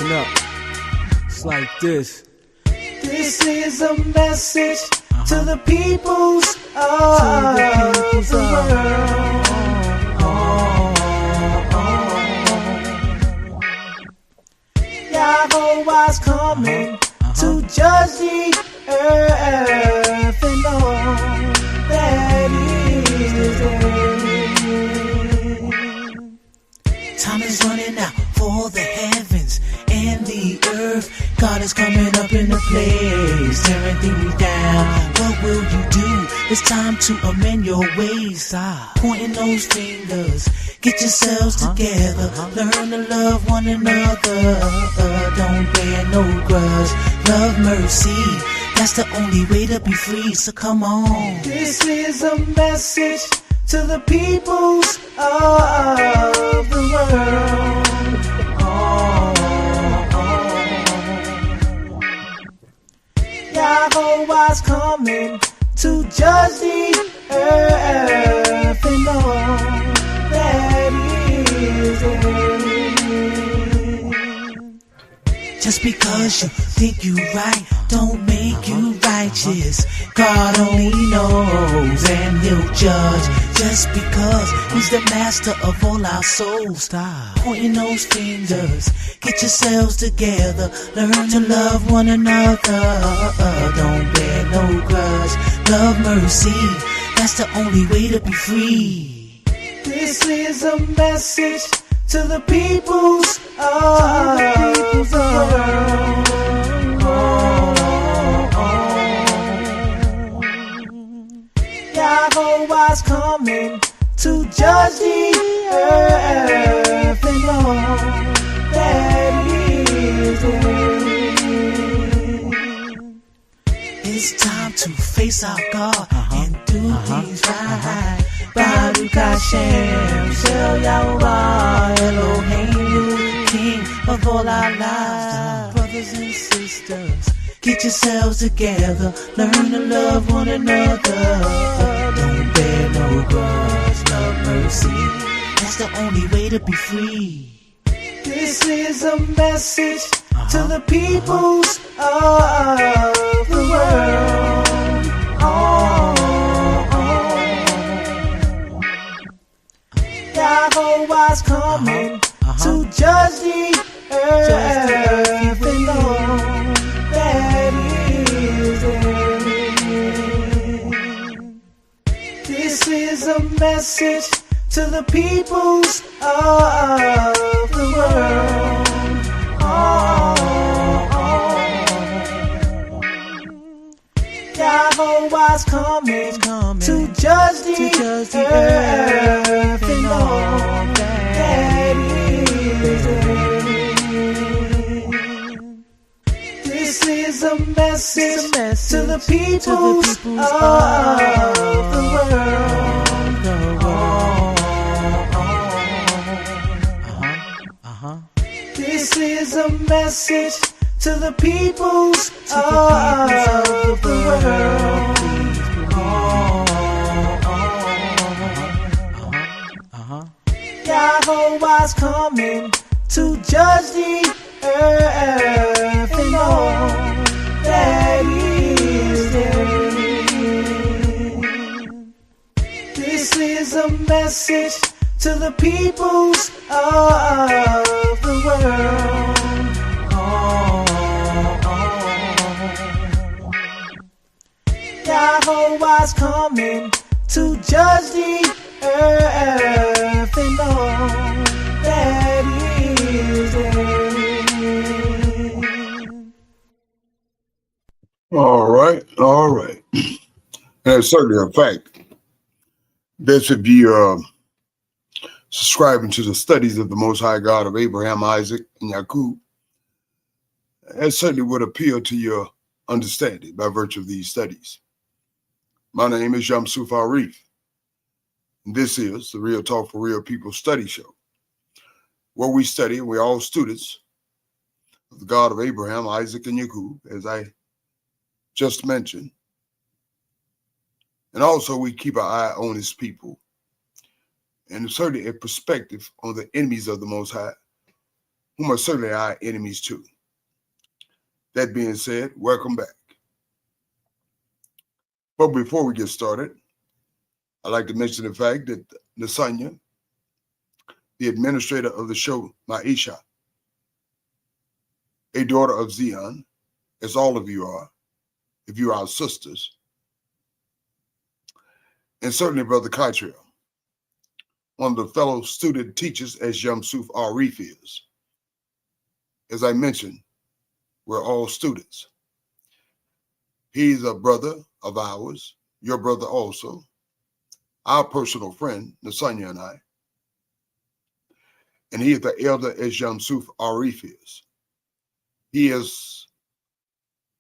Listen up. It's like this. This is a message to the peoples of the world. Yahweh's coming to judge the earth and all that is there. Time is running out for the heavens and the earth. God is coming up in the place, tearing things down. What will you do? It's time to amend your ways. Pointing those fingers, get yourselves together. Learn to love one another. Don't bear no grudge. Love mercy. That's the only way to be free. So come on. This is a message to the peoples of the world. Yahweh's coming to judge the earth and all that is there. Just because you think you right, don't make you righteous. God only knows and he'll judge. Just because he's the master of all our souls. Stop pointing those fingers, get yourselves together. Learn to love one another. Don't bear no grudge. Love mercy, that's the only way to be free. This is a message to the peoples of the world. Yahweh's coming to judge the earth and all that is there. It's time to face our God and do things right. Baruch Hashem, Shel Yahweh, Elohim, you King of all our lives. Brothers and sisters, get yourselves together. Learn to love one another. Don't bear no grudge. Love mercy. That's the only way to be free. This is a message to the peoples of the world. Yahweh's coming to judge the earth and all that is there. This is a message to the peoples of the world. Yahweh's coming to judge the earth and all that is there. This is a message to the peoples of the world. This is a message to the peoples of the world. Yahweh's coming to judge the earth and all that is there. This is a message to the peoples of the world. Yahweh's coming to judge the earth and all that is there. All right. And it's certainly a fact that if you subscribing to the studies of the Most High God of Abraham, Isaac, and Jacob, it certainly would appeal to your understanding by virtue of these studies. My name is Yamsuf Arif. This is the Real Talk for Real People study show, where we study, and we're all students of the God of Abraham, Isaac, and Jacob, as I just mentioned. And also we keep our eye on his people, and certainly a perspective on the enemies of the Most High, whom are certainly our enemies too. That being said, welcome back. But before we get started, I'd like to mention the fact that Nasanya, the administrator of the show, Maisha, a daughter of Zion, as all of you are, if you are our sisters, and certainly Brother Kaitrell, one of the fellow student teachers as Yamsuf Arif is. As I mentioned, we're all students. He's a brother of ours, your brother also, our personal friend, Nasanya and I. And he is the elder as Yamsuf Arif is. He is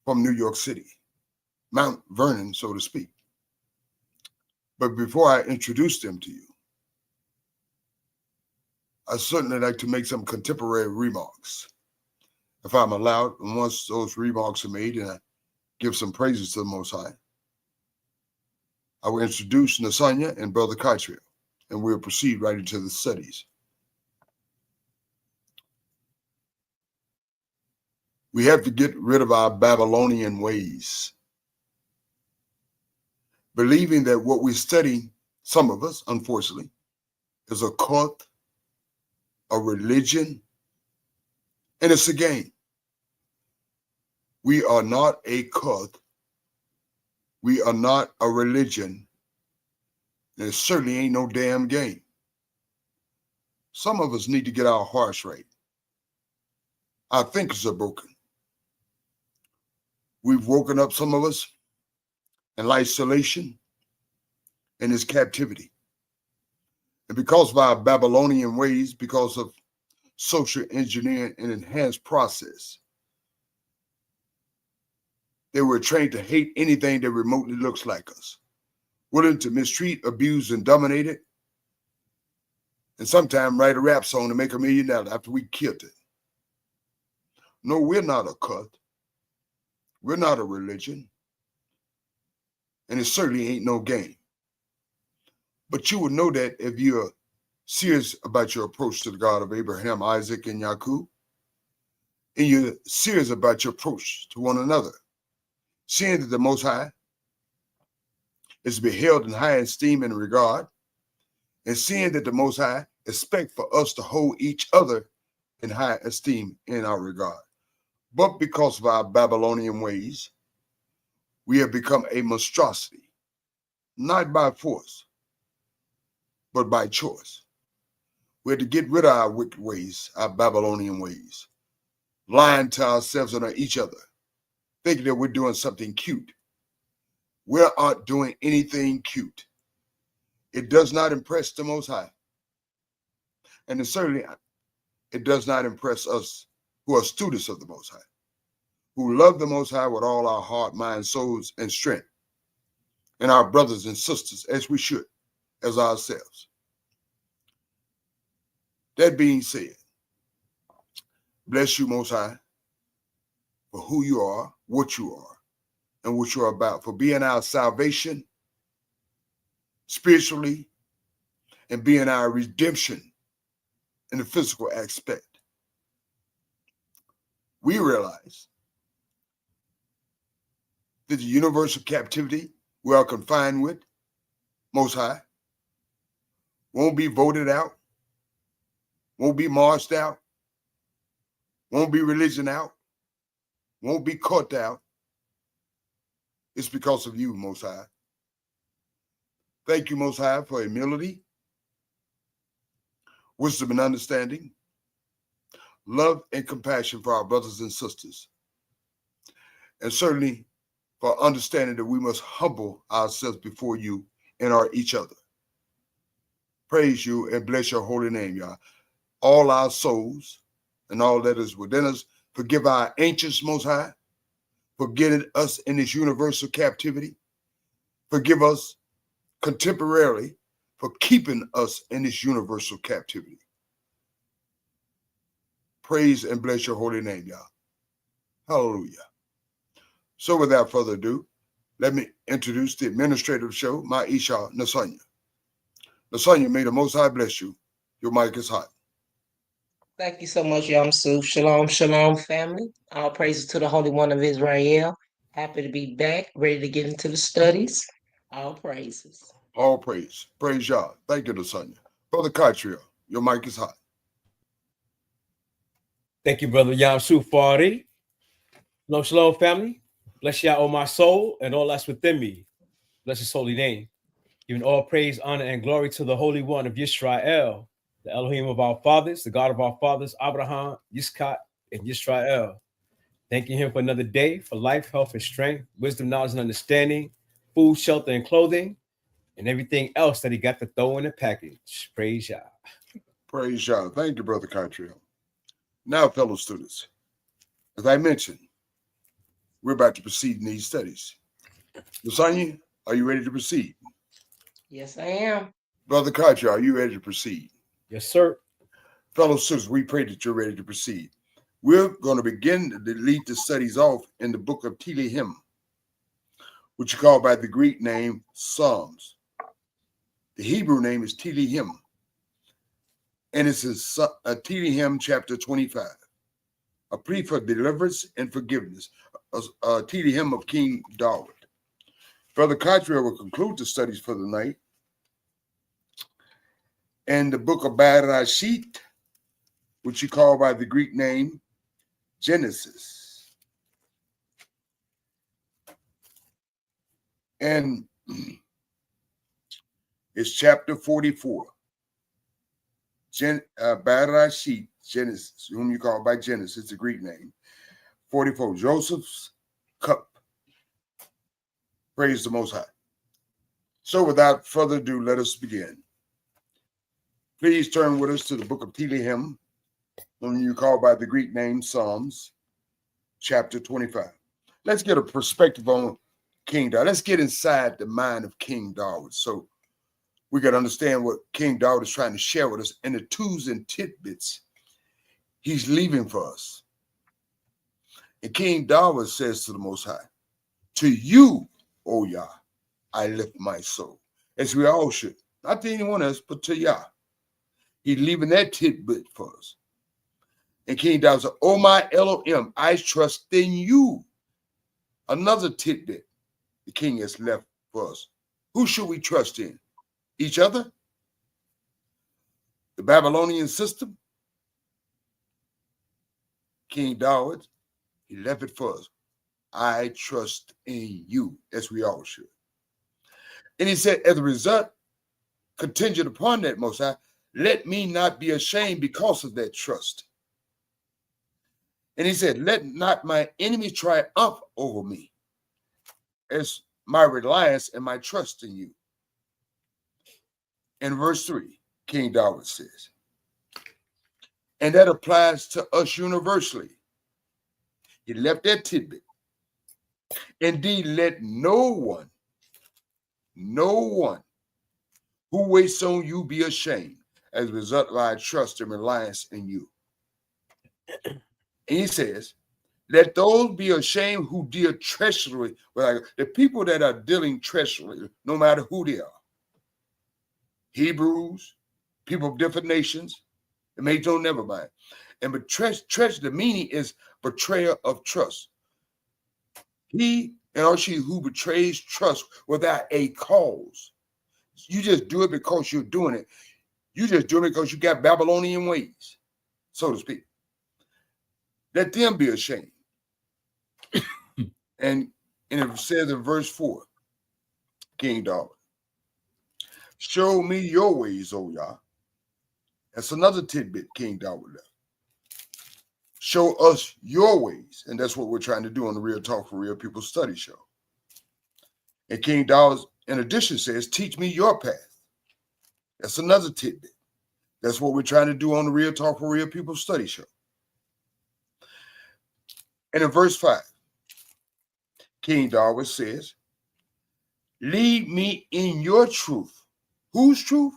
from New York City, Mount Vernon, so to speak. But before I introduce them to you, I certainly like to make some contemporary remarks, if I'm allowed. And once those remarks are made and I give some praises to the Most High, I will introduce Nasanya and Brother Kaitrell, and we'll proceed right into the studies. We have to get rid of our Babylonian ways, believing that what we study, some of us, unfortunately, is a cult, a religion, and it's a game. We are not a cult. We are not a religion. And it certainly ain't no damn game. Some of us need to get our hearts right. Our thinkers are broken. We've woken up, some of us, in isolation and its captivity. And because of our Babylonian ways, because of social engineering and enhanced process, they were trained to hate anything that remotely looks like us, willing to mistreat, abuse, and dominate it, and sometimes write a rap song to make $1 million after we killed it. No, we're not a cult. We're not a religion. And it certainly ain't no game. But you will know that if you're serious about your approach to the God of Abraham, Isaac, and Yaqub, and you're serious about your approach to one another, seeing that the Most High is to be held in high esteem and regard, and seeing that the Most High expects for us to hold each other in high esteem in our regard. But because of our Babylonian ways, we have become a monstrosity, not by force, but by choice. We have to get rid of our wicked ways, our Babylonian ways, lying to ourselves and each other, thinking that we're doing something cute. We aren't doing anything cute. It does not impress the Most High. And it does not impress us who are students of the Most High, who love the Most High with all our heart, mind, souls, and strength, and our brothers and sisters, as we should, as ourselves. That being said, bless you, Most High, for who you are, and what you are about, for being our salvation spiritually and being our redemption in the physical aspect. We realize that the universal captivity we are confined with, Most High, won't be voted out, won't be marched out, won't be religion out, won't be caught out. It's because of you, Most High. Thank you, Most High, for humility, wisdom and understanding, love and compassion for our brothers and sisters, and certainly for understanding that we must humble ourselves before you and each other. Praise you and bless your holy name, Yah. All our souls and all that is within us, forgive our ancients, Most High, for getting us in this universal captivity. Forgive us contemporarily for keeping us in this universal captivity. Praise and bless your holy name, Yah. Hallelujah. So without further ado, let me introduce the administrative show, Maisha Nasanya. Nasanya, may the Most High bless you. Your mic is hot. Thank you so much, Yamsu. Shalom, shalom, family. All praises to the Holy One of Israel. Happy to be back, ready to get into the studies. All praises. All praise. Praise Yah. Thank you, Lasagna. Brother Kaitria, your mic is hot. Thank you, Brother Yamsu Fari. Shalom, shalom, family. Bless Yah, O my soul, and all that's within me. Bless his holy name. Giving all praise, honor, and glory to the Holy One of Yisrael, the Elohim of our fathers, the God of our fathers, Abraham, Yitzchak, and Yisrael. Thanking him for another day, for life, health, and strength, wisdom, knowledge, and understanding, food, shelter, and clothing, and everything else that he got to throw in the package. Praise Yah. Praise Yah. Thank you, Brother Kaitria. Now, fellow students, as I mentioned, we're about to proceed in these studies. Lasagna, are you ready to proceed? Yes, I am. Brother Kaitria, are you ready to proceed? Yes, sir. Fellow students, we pray that you're ready to proceed. We're going to begin to lead the studies off in the book of Tehillim, which you call by the Greek name Psalms. The Hebrew name is Tehillim, and it's in Tehillim chapter 25, a plea for deliverance and forgiveness, a Tehillim of King David. Brother Kaitria will conclude the studies for the night and the book of Bereshit, which you call by the Greek name Genesis. And it's chapter 44. Bereshit, Genesis, whom you call by Genesis, the Greek name. 44, Joseph's cup. Praise the Most High. So without further ado, let us begin. Please turn with us to the book of Tehillim, whom you call by the Greek name Psalms, chapter 25. Let's get a perspective on King David. Let's get inside the mind of King David so we can understand what King David is trying to share with us and the tools and tidbits he's leaving for us. And King David says to the Most High, "To you, O Yah, I lift my soul." As we all should. Not to anyone else, but to Yah. He's leaving that tidbit for us. And King David said, "O my Elohim, I trust in you." Another tidbit the king has left for us. Who should we trust in? Each other? The Babylonian system? King David, he left it for us. I trust in you, as we all should. And he said, as a result, contingent upon that, Most High, let me not be ashamed because of that trust. And he said, let not my enemy triumph over me as my reliance and my trust in you. In verse 3, King David says, and that applies to us universally. He left that tidbit. Indeed, let no one who waits on you be ashamed as a result of our trust and reliance in you. And he says, let those be ashamed who deal treacherously. The people that are dealing treacherously, no matter who they are. Hebrews, people of different nations, it may don't never mind. And but treachery, the meaning is betrayer of trust. He or she who betrays trust without a cause. You just do it because you're doing it. You just do it because you got Babylonian ways, so to speak. Let them be ashamed. And it says in verse 4, King David, show me your ways, O Yah. That's another tidbit King David left. Show us your ways. And that's what we're trying to do on the Real Talk for Real People study show. And King David, in addition, says, teach me your path. That's another tidbit. That's what we're trying to do on the Real Talk for Real People study show. And in verse 5, King David says, lead me in your truth. Whose truth?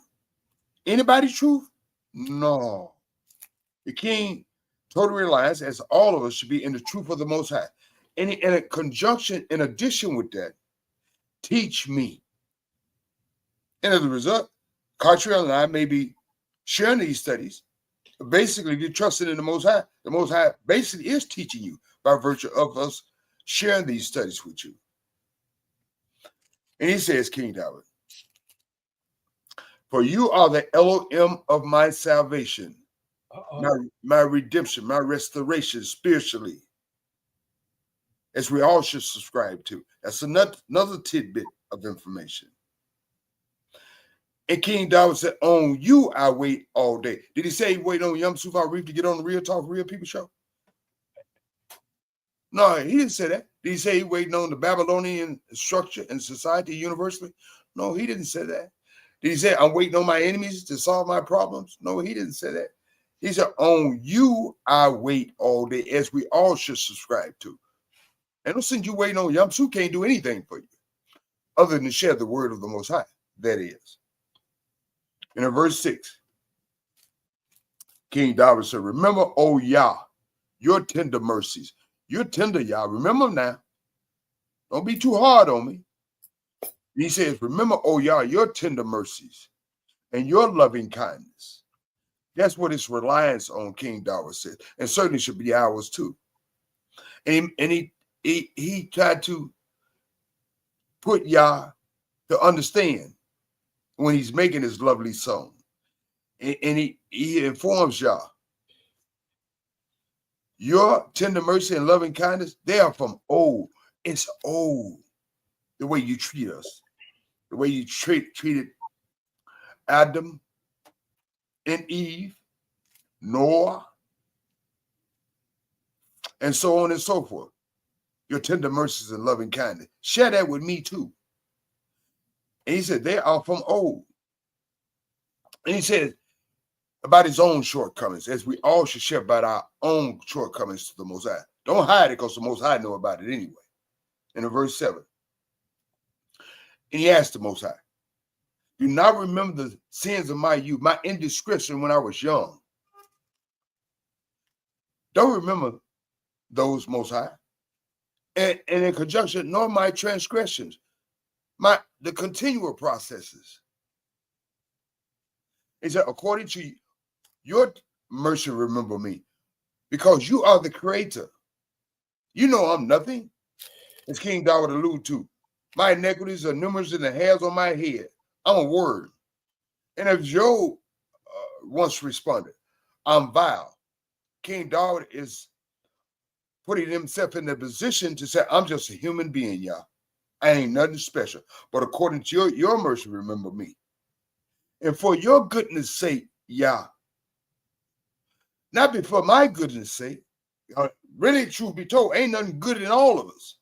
Anybody's truth? No. The king totally realized, as all of us should be, in the truth of the Most High. And in a conjunction, in addition with that, teach me. And as a result, Cartrell and I may be sharing these studies Basically, if you're trusting in the Most High basically is teaching you by virtue of us sharing these studies with you. And he says, King David, for you are the Elohim of my salvation, my redemption, my restoration spiritually, as we all should subscribe to. That's another tidbit of information. And King David said, on you I wait all day. Did he say he waited on Yom Sufar Reef to get on the Real Talk Real People show? No, he didn't say that. Did he say he waiting on the Babylonian structure and society universally? No, he didn't say that. Did he say I'm waiting on my enemies to solve my problems? No, he didn't say that. He said, on you I wait all day, as we all should subscribe to. And don't send you waiting on Yom Su can't do anything for you other than share the word of the Most High. That is. And in verse 6, King David said, remember, O Yah, your tender mercies. You're tender, Yah. Remember them now. Don't be too hard on me. He says, remember, O Yah, your tender mercies and your loving kindness. That's what his reliance on, King David said. And certainly should be ours too. And he tried to put Yah to understand when he's making his lovely song. And he informs Yah, your tender mercy and loving kindness, they are from old. It's old. The way you treat us, the way you treated Adam and Eve, Noah, and so on and so forth. Your tender mercies and loving kindness. Share that with me too. And he said, they are from old. And he said about his own shortcomings, as we all should share about our own shortcomings to the Most High. Don't hide it, because the Most High know about it anyway. And in verse 7, and he asked the Most High, do not remember the sins of my youth, my indiscretion when I was young. Don't remember those, Most High. And in conjunction, nor my transgressions, the continual processes. He said, according to your mercy, remember me, because you are the creator. You know I'm nothing. As King David alluded to, my iniquities are numerous in the hairs on my head. I'm a word. And if Job once responded, I'm vile. King David is putting himself in the position to say, I'm just a human being, y'all. I ain't nothing special. But according to your mercy, remember me. And for your goodness' sake, Yah, not before my goodness' sake, really, truth be told, ain't nothing good in all of us.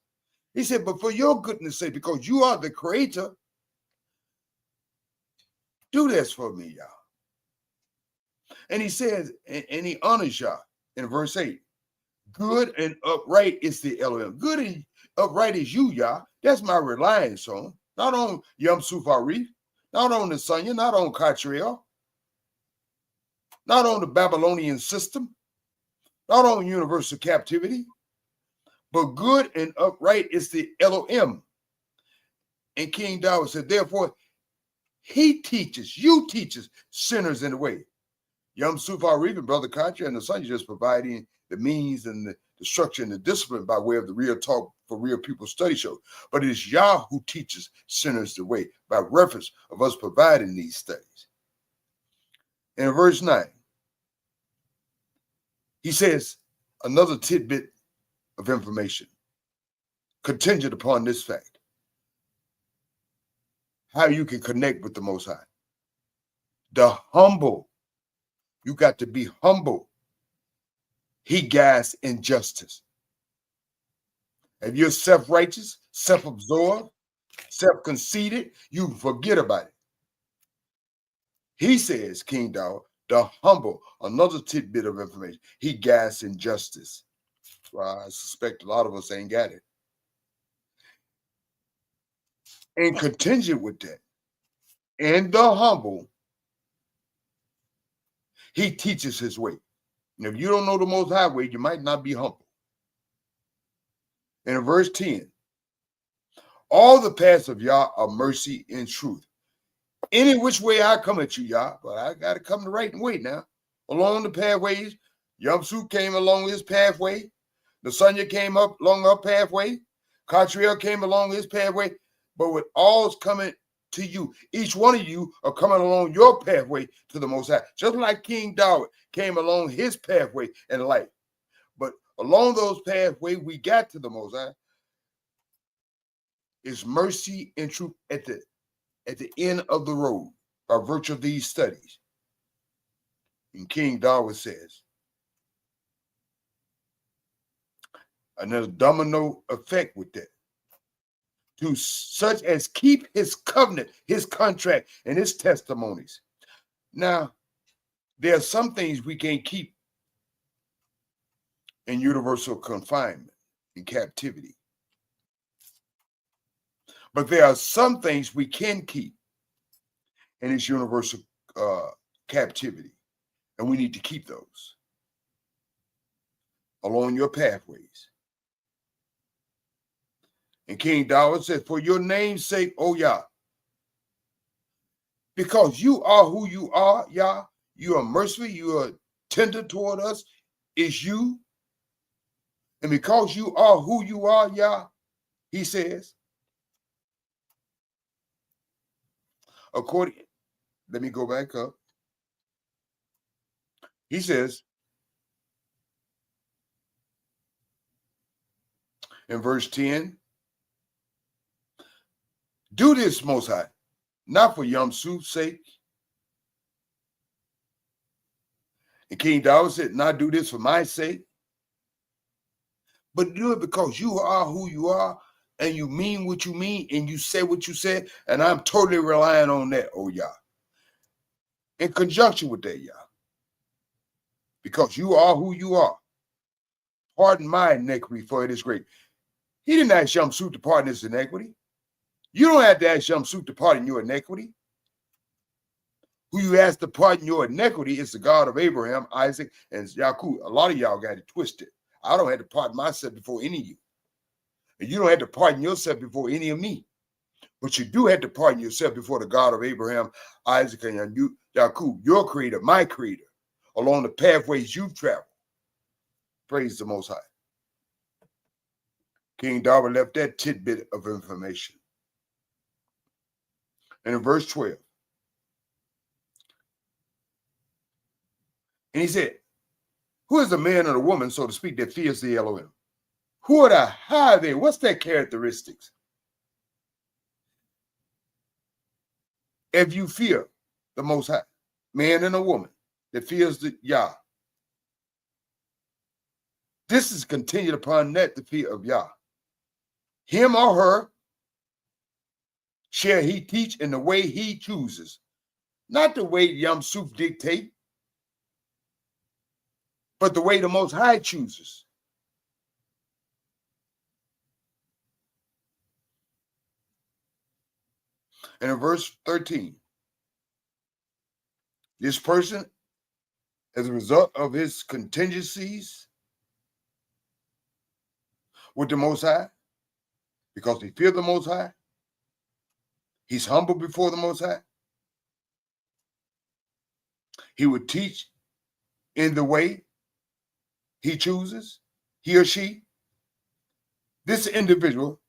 He said, but for your goodness' sake, because you are the creator, do this for me, Yah. And he says, and he honors Yah in verse 8. Good and upright is the Elohim. Good and upright is you, Yah. That's my reliance on. Not on Yom Sufar Reef, not on the Sunya, not on Catriel, not on the Babylonian system, not on universal captivity, but good and upright is the Elohim. And King David said, therefore, he teaches, you teaches sinners in the way. Yom Sufar Reef and Brother Contra and the Sunya just providing the means and the structure and the discipline by way of the Real Talk for Real People study show. But it is Yah who teaches sinners the way by reference of us providing these studies. In verse 9, he says another tidbit of information contingent upon this fact. How you can connect with the Most High. The humble. You got to be humble. He guides in justice. If you're self-righteous, self-absorbed, self-conceited, you forget about it. He says, King David, the humble, another tidbit of information, he guides in justice. Well, I suspect a lot of us ain't got it. And contingent with that, and the humble, he teaches his way. And if you don't know the Most High way, you might not be humble. And in verse 10, all the paths of Yah are mercy and truth. Any which way I come at you, Yah, but I got to come the right way now. along the pathways. Yamsu came along his pathway. Lasanya came up along her pathway. Catriel came along his pathway. But with all's coming to you, each one of you are coming along your pathway to the Most High. Just like King David came along his pathway in life. But along those pathways, we got to the Most High. Is mercy and truth at the end of the road by virtue of these studies. And King David says, another domino effect with that. To such as keep his covenant, his contract, and his testimonies. Now, there are some things we can't keep in universal confinement, in captivity. But there are some things we can keep in this universal captivity, and we need to keep those along your pathways. And King David said, for your name's sake, O Yah, because you are who you are, Yah, you are merciful, you are tender toward us, is you. And because you are who you are, Yah, he says, according, let me go back up. He says, in verse 10, do this, Most High, not for Yamsu's sake. And King David said, not do this for my sake, but do it because you are who you are, and you mean what you mean, and you say what you said, and I'm totally relying on that, oh Yah. In conjunction with that, Yah. Because you are who you are. Pardon my iniquity, for it is great. He didn't ask Yamsu to pardon his iniquity. You don't have to ask Yamsu to pardon your iniquity. Who you ask to pardon your iniquity is the God of Abraham, Isaac, and Yaakov. A lot of y'all got it twisted. I don't have to pardon myself before any of you. And you don't have to pardon yourself before any of me. But you do have to pardon yourself before the God of Abraham, Isaac, and Yaakov, your creator, my creator, along the pathways you've traveled. Praise the Most High. King David left that tidbit of information. And in verse 12, and he said, who is the man or the woman, so to speak, that fears the Elohim? Who are the, how are they? What's their characteristics? If you fear the Most High, man and a woman that fears the Yah, this is continued upon that, the fear of Yah. Him or her shall he teach in the way he chooses, not the way Yamsuf dictate, but the way the Most High chooses. And in verse 13, this person, as a result of his contingencies with the Most High, because he feared the Most High, he's humble before the Most High, he would teach in the way he chooses, he or she. This individual,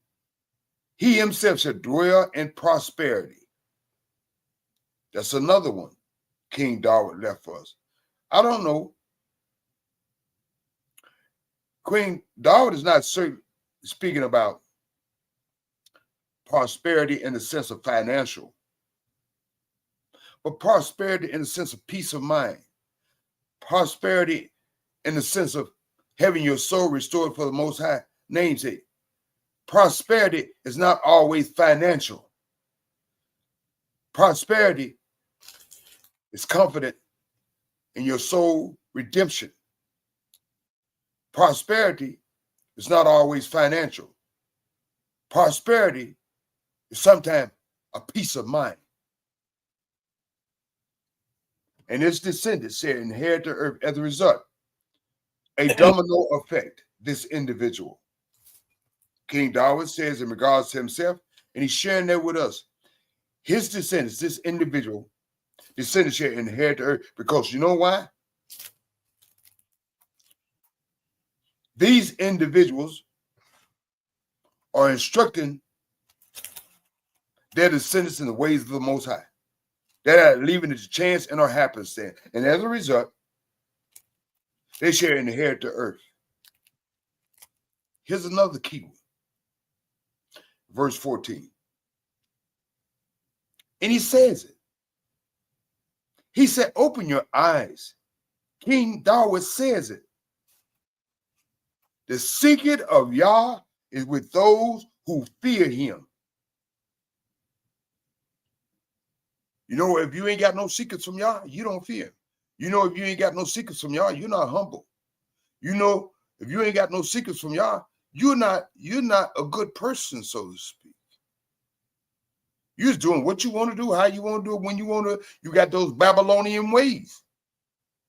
he himself shall dwell in prosperity. That's another one King David left for us. I don't know. King David is not certain speaking about prosperity in the sense of financial, but prosperity in the sense of peace of mind, prosperity in the sense of having your soul restored for the Most High namesake. Prosperity is not always financial. Prosperity is confident in your soul redemption. Prosperity is not always financial. Prosperity is sometimes a peace of mind. And his descendants shall inherit the earth as a result. A domino effect, this individual. King David says in regards to himself, and he's sharing that with us. His descendants, this individual, descendants shall inherit the earth, because you know why? These individuals are instructing their descendants in the ways of the Most High. They're not leaving it to chance and or happenstance. And as a result, they shall inherit the earth. Here's another key one. Verse 14. And he says it. He said, open your eyes. King David says it. The secret of Yah is with those who fear him. You know, if you ain't got no secrets from Yah, you don't fear him. You know, if you ain't got no secrets from Yah, you're not humble. You know, if you ain't got no secrets from Yah, you're not a good person, so to speak. You're just doing what you want to do, how you want to do it, when you want to. You got those Babylonian ways.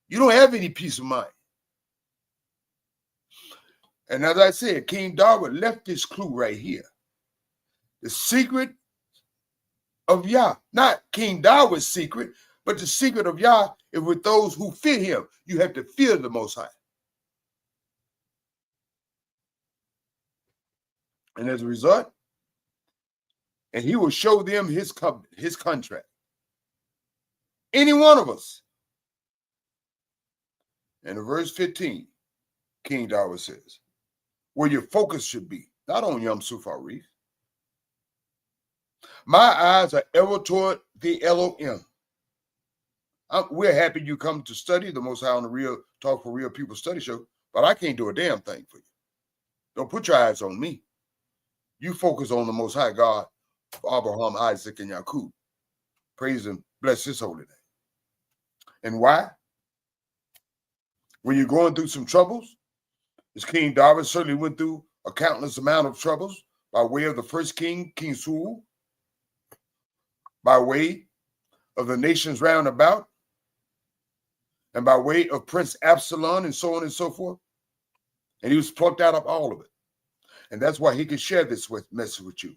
You don't have any peace of mind. And as I said, King David left this clue right here. The secret of Yah, not King David's secret, but the secret of Yah is with those who fear him. You have to fear the Most High. And as a result, and he will show them his covenant, his contract. Any one of us. And in verse 15, King David says, where your focus should be, not on Yom Sufar Reef. My eyes are ever toward the Elohim. We're happy you come to study the Most High on the Real Talk for Real People study show, but I can't do a damn thing for you. Don't put your eyes on me. You focus on the Most High God of Abraham, Isaac, and Jacob. Praise him. Bless his holy name. And why? When you're going through some troubles, as King David certainly went through a countless amount of troubles by way of the first king, King Saul, by way of the nations round about, and by way of Prince Absalom, and so on and so forth. And he was plucked out of all of it. And that's why he can share this message with you.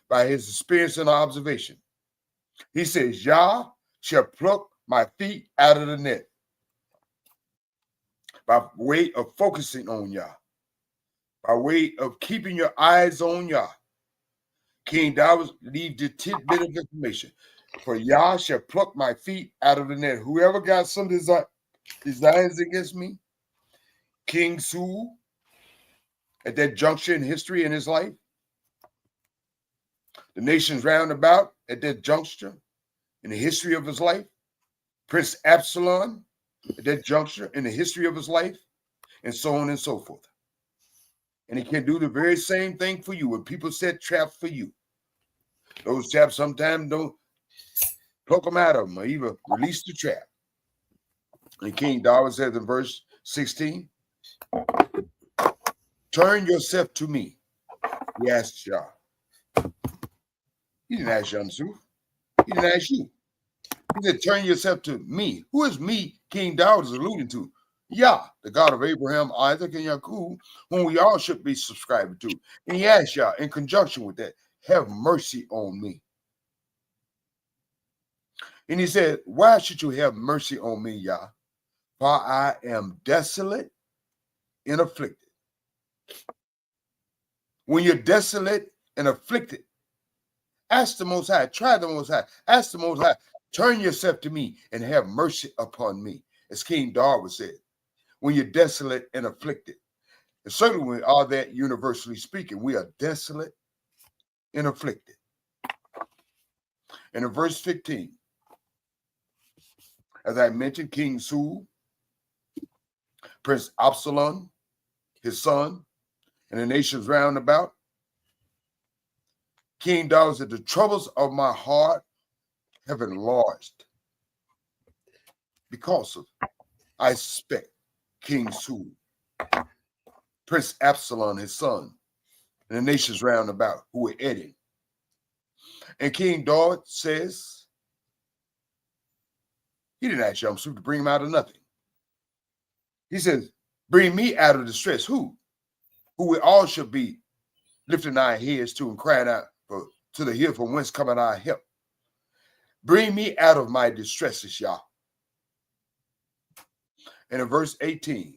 By his experience and observation. He says, Yah shall pluck my feet out of the net. By way of focusing on Yah. By way of keeping your eyes on Yah. King David leave the tidbit of information. For Yah shall pluck my feet out of the net. Whoever got some designs against me, King Saul, at that juncture in history in his life, the nations round about at that juncture in the history of his life, Prince Absalom at that juncture in the history of his life, and so on and so forth. And he can do the very same thing for you when people set traps for you. Those traps sometimes don't pluck them out of them or even release the trap. And King David says in verse 16, turn yourself to me. He asked Yah. He didn't ask Yamsuf. He didn't ask you. He said, turn yourself to me. Who is me King David is alluding to? Yah, the God of Abraham, Isaac, and Jacob, whom we all should be subscribing to. And he asked Yah, in conjunction with that, have mercy on me. And he said, why should you have mercy on me, Yah? For I am desolate and afflicted. When you're desolate and afflicted, ask the Most High, try the Most High, ask the Most High, turn yourself to me and have mercy upon me. As King David said, when you're desolate and afflicted. And certainly we are that, universally speaking, we are desolate and afflicted. And in verse 15, as I mentioned, King Saul, Prince Absalom, his son, and the nations round about, King David said, the troubles of my heart have enlarged because of, I suspect, King Saul, Prince Absalom, his son, and the nations round about who were at him. And King David says, he didn't ask Yamsuf to bring him out of nothing. He says, bring me out of distress. Who? Who we all should be lifting our heads to and crying out to the hill from whence cometh our help. Bring me out of my distresses, Yah. And in verse 18,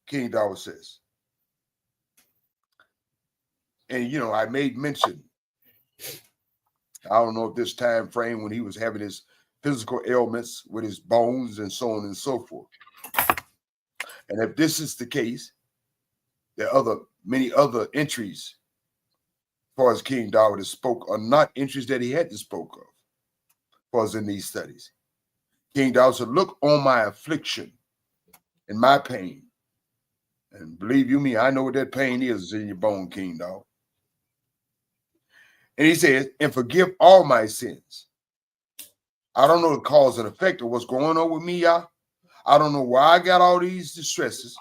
King David says. And, I made mention, I don't know if this time frame when he was having his physical ailments with his bones and so on and so forth. And if this is the case, there are many other entries as far as King David has spoke are not entries that he had to spoke of as far as in these studies. King David said, look on my affliction and my pain. And believe you me, I know what that pain is in your bone, King David. And he says, and forgive all my sins. I don't know the cause and effect of what's going on with me, y'all. I don't know why I got all these distresses.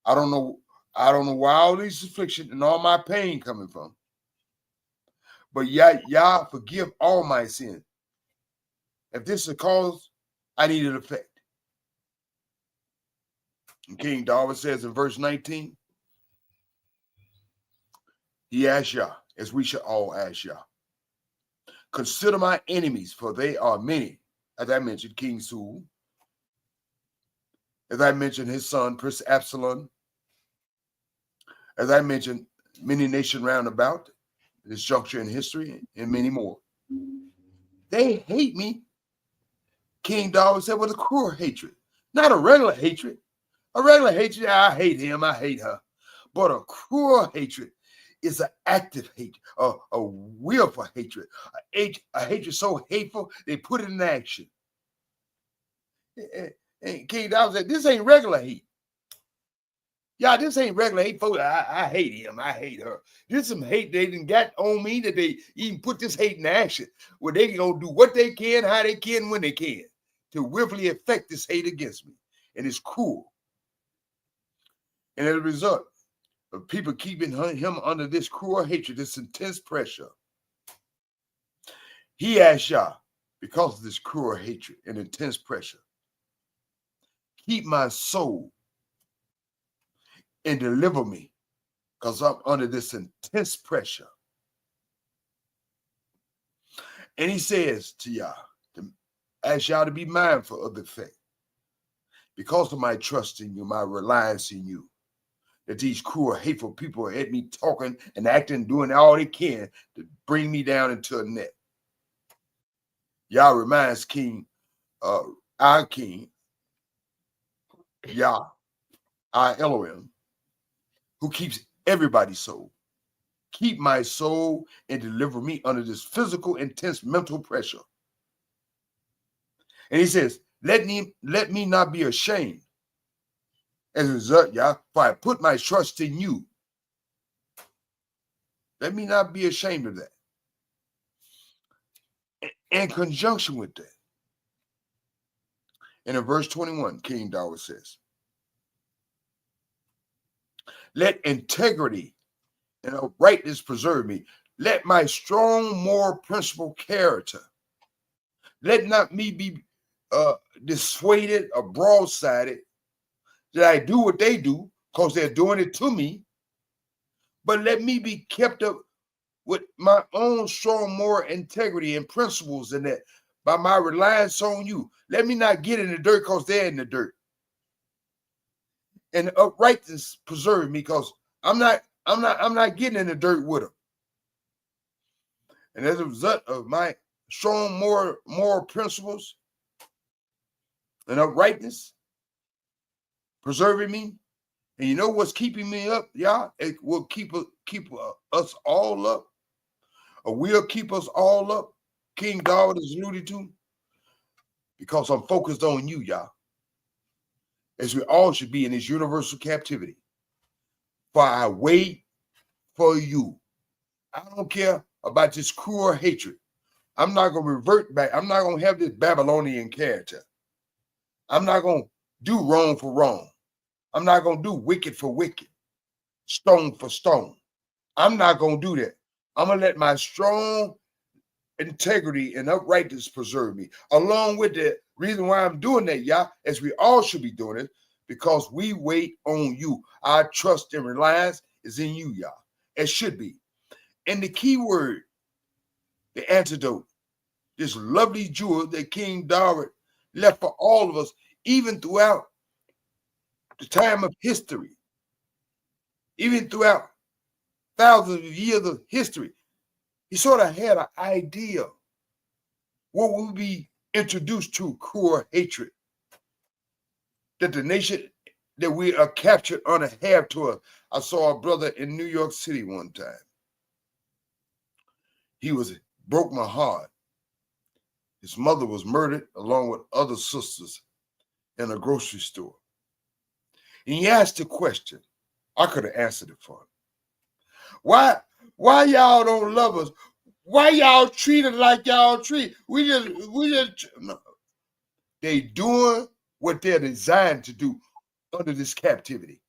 I don't know why all these afflictions and all my pain coming from. But y'all forgive all my sins. If this is a cause, I need an effect. And King David says in verse 19, he asked Yah, as we should all ask Yah, consider my enemies, for they are many. As I mentioned, King Saul. As I mentioned, his son, Prince Absalom. As I mentioned, many nations round about this juncture in history, and many more. They hate me. King David said with a cruel hatred, not a regular hatred. A regular hatred, I hate him, I hate her. But a cruel hatred is an active hatred, a willful hatred, a hatred so hateful they put it in action. And King David said, this ain't regular hate. Yeah, this ain't regular hate, folks. I hate him. I hate her. This some hate they done got on me that they even put this hate in action. Where they gonna do what they can, how they can, when they can to willfully affect this hate against me. And it's cruel. And as a result of people keeping him under this cruel hatred, this intense pressure, he asked Yah, because of this cruel hatred and intense pressure, keep my soul and deliver me, because I'm under this intense pressure. And he says to Yah, to ask Yah to be mindful of the fact, because of my trust in you, my reliance in you, that these cruel, hateful people had me talking and acting, doing all they can to bring me down into a net. Yah reminds our King, Yah, our Elohim, who keeps everybody's soul. Keep my soul and deliver me under this physical, intense mental pressure. And he says, let me not be ashamed. As a result, Yah, for I put my trust in you. Let me not be ashamed of that. In conjunction with that, and in verse 21, King David says, let integrity and uprightness preserve me. Let my strong moral principle character, let not me be dissuaded or broadsided that I do what they do because they're doing it to me, but let me be kept up with my own strong moral integrity and principles in that by my reliance on you. Let me not get in the dirt because they're in the dirt. And uprightness preserve me because I'm not getting in the dirt with them. And as a result of my strong moral principles and uprightness preserving me, and you know what's keeping me up, y'all? It will keep us all up. Or will keep us all up. King David is alluded to. Because I'm focused on you, y'all. As we all should be in this universal captivity. For I wait for you. I don't care about this cruel hatred. I'm not going to revert back. I'm not going to have this Babylonian character. I'm not going to do wrong for wrong. I'm not going to do wicked for wicked. Stone for stone. I'm not going to do that. I'm going to let my strong integrity and uprightness preserve me. Along with the reason why I'm doing that, y'all, as we all should be doing it, because we wait on you. Our trust and reliance is in you, y'all. It should be. And the key word, the antidote, this lovely jewel that King David left for all of us, even throughout the time of history, even throughout thousands of years of history, he sort of had an idea what will be introduced to cruel hatred that the nation that we are captured under have to us. I saw a brother in New York City one time. He broke my heart. His mother was murdered along with other sisters in a grocery store. And he asked a question. I could have answered it for him. Why y'all don't love us? Why y'all treat us like y'all treat? We just no. They doing what they're designed to do under this captivity.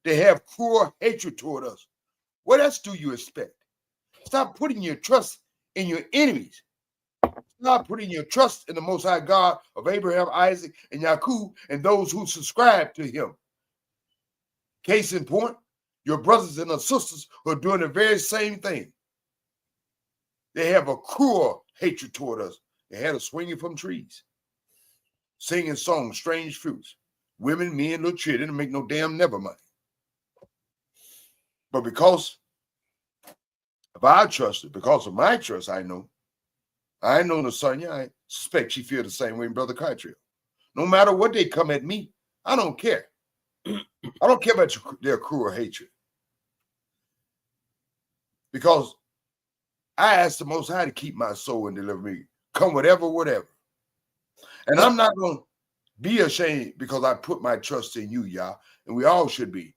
They have cruel hatred toward us. What else do you expect? Stop putting your trust in your enemies. Stop putting your trust in the Most High God of Abraham, Isaac, and Jacob, and those who subscribe to him. Case in point, your brothers and sisters who are doing the very same thing. They have a cruel hatred toward us. They had us swinging from trees, singing songs, strange fruits. Women, men, little children, didn't make no damn never mind. But because of our trust, because of my trust, I know Sonia, I suspect she feels the same way in Brother Kytrill. No matter what they come at me, I don't care. I don't care about their cruel hatred. Because I asked the Most High to keep my soul and deliver me. Come whatever. And I'm not going to be ashamed because I put my trust in you, y'all. And we all should be.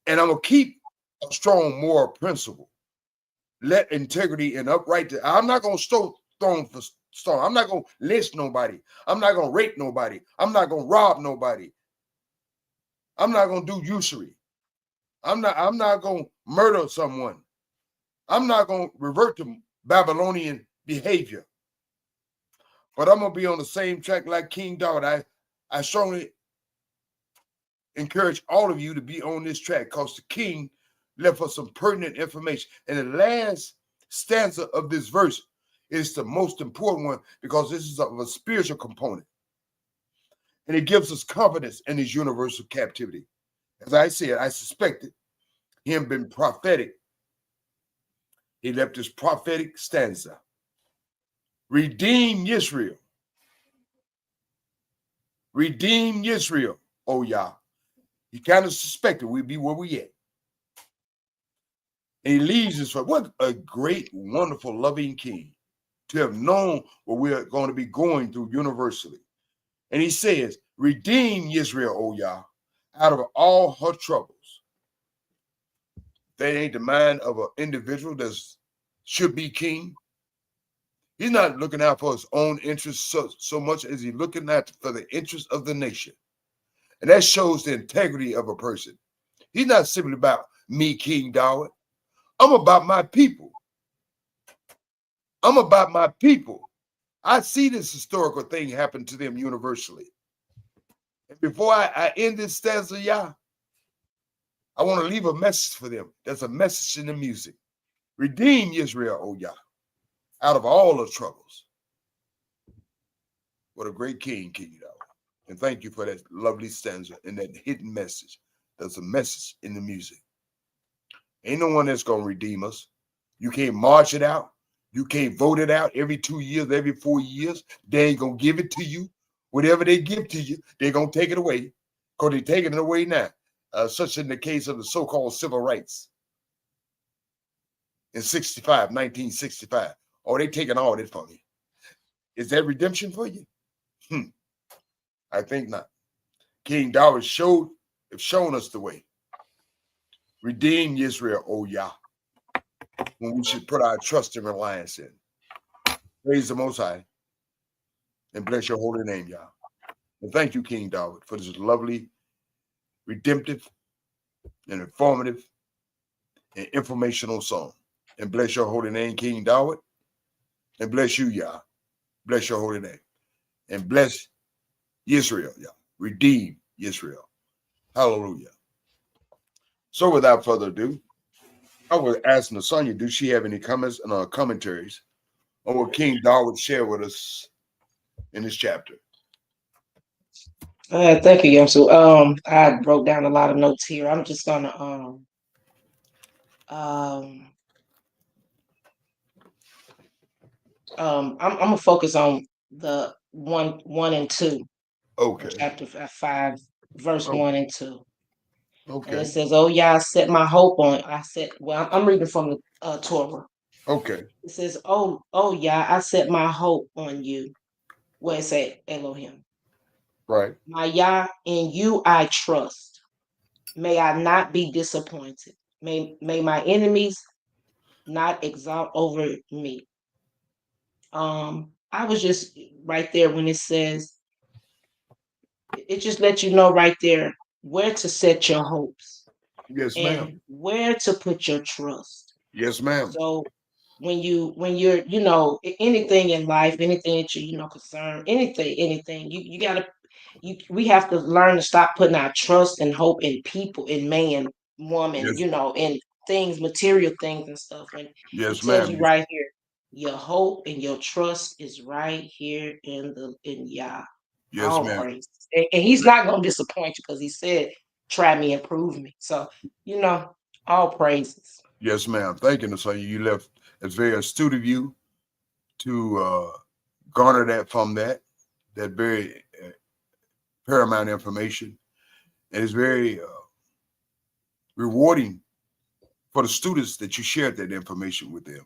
And I'm going to keep a strong moral principle. Let integrity and upright. I'm not going to stone for stone. I'm not going to lynch nobody. I'm not going to rape nobody. I'm not going to rob nobody. I'm not going to do usury. I'm not going to murder someone. I'm not going to revert to Babylonian behavior. But I'm going to be on the same track like King David. I strongly encourage all of you to be on this track because the king left us some pertinent information. And the last stanza of this verse is the most important one because this is of a spiritual component. And it gives us confidence in his universal captivity. As I said, I suspected him being prophetic. He left this prophetic stanza. Redeem Israel. Redeem Israel, oh Yah. He kind of suspected we'd be where we at. And he leaves us for what a great, wonderful, loving king to have known what we're going to be going through universally. And he says, redeem Israel, O Yah, out of all her troubles. That ain't the mind of an individual that should be king. He's not looking out for his own interests so much as he's looking out for the interests of the nation. And that shows the integrity of a person. He's not simply about me, King David. I'm about my people. I'm about my people. I see this historical thing happen to them universally. And before I end this stanza, Yah, I want to leave a message for them. There's a message in the music. Redeem Israel, O Yah, out of all the troubles. What a great king, King David. And thank you for that lovely stanza and that hidden message. There's a message in the music. Ain't no one that's going to redeem us. You can't march it out. You can't vote it out every 2 years, every 4 years. They ain't going to give it to you. Whatever they give to you, they're going to take it away because they're taking it away now. Such in the case of the so-called civil rights in 1965. Oh, they taking all that from you. Is that redemption for you? I think not. King David have shown us the way. Redeem Israel, O Yah, when we should put our trust and reliance in. Praise the Most High and bless your holy name, Yah. And thank you, King David, for this lovely, redemptive, and informative and informational song. And bless your holy name, King David. And bless you, Yah. Bless your holy name. And bless Israel, Yah. Redeem Israel. Hallelujah. So without further ado, I was asking Sonia, do she have any comments and commentaries on what King David shared with us in this chapter? Thank you, Yamsu. I wrote down a lot of notes here. I'm just gonna um I'm gonna focus on the one and two, Okay. chapter 5, verse Oh, 1 and 2. And it okay. says, "Oh yeah, I set my hope on." I said, "Well, I'm reading from the Torah." Okay. It says, "Oh yeah, I set my hope on you." Where it say Elohim, Right. my Yah, in you I trust. May I not be disappointed. May my enemies not exalt over me. I was just right there when it says, it just lets you know right there where to set your hopes Yes, ma'am. and where to put your trust. Yes, ma'am. So when you're anything in life, anything that you concern, anything you gotta we have to learn to stop putting our trust and hope in people, in man, woman, Yes. in things, material things and stuff. When it Yes, tells ma'am. you right here, your hope and your trust is right here in Yah. Yes, All ma'am. praise. And he's not gonna disappoint you because he said, try me and prove me. So, all praises. Yes, ma'am. Thank you, Nasanya. You left. It's very astute of you to garner that from that very paramount information. And it's very rewarding for the students that you shared that information with them.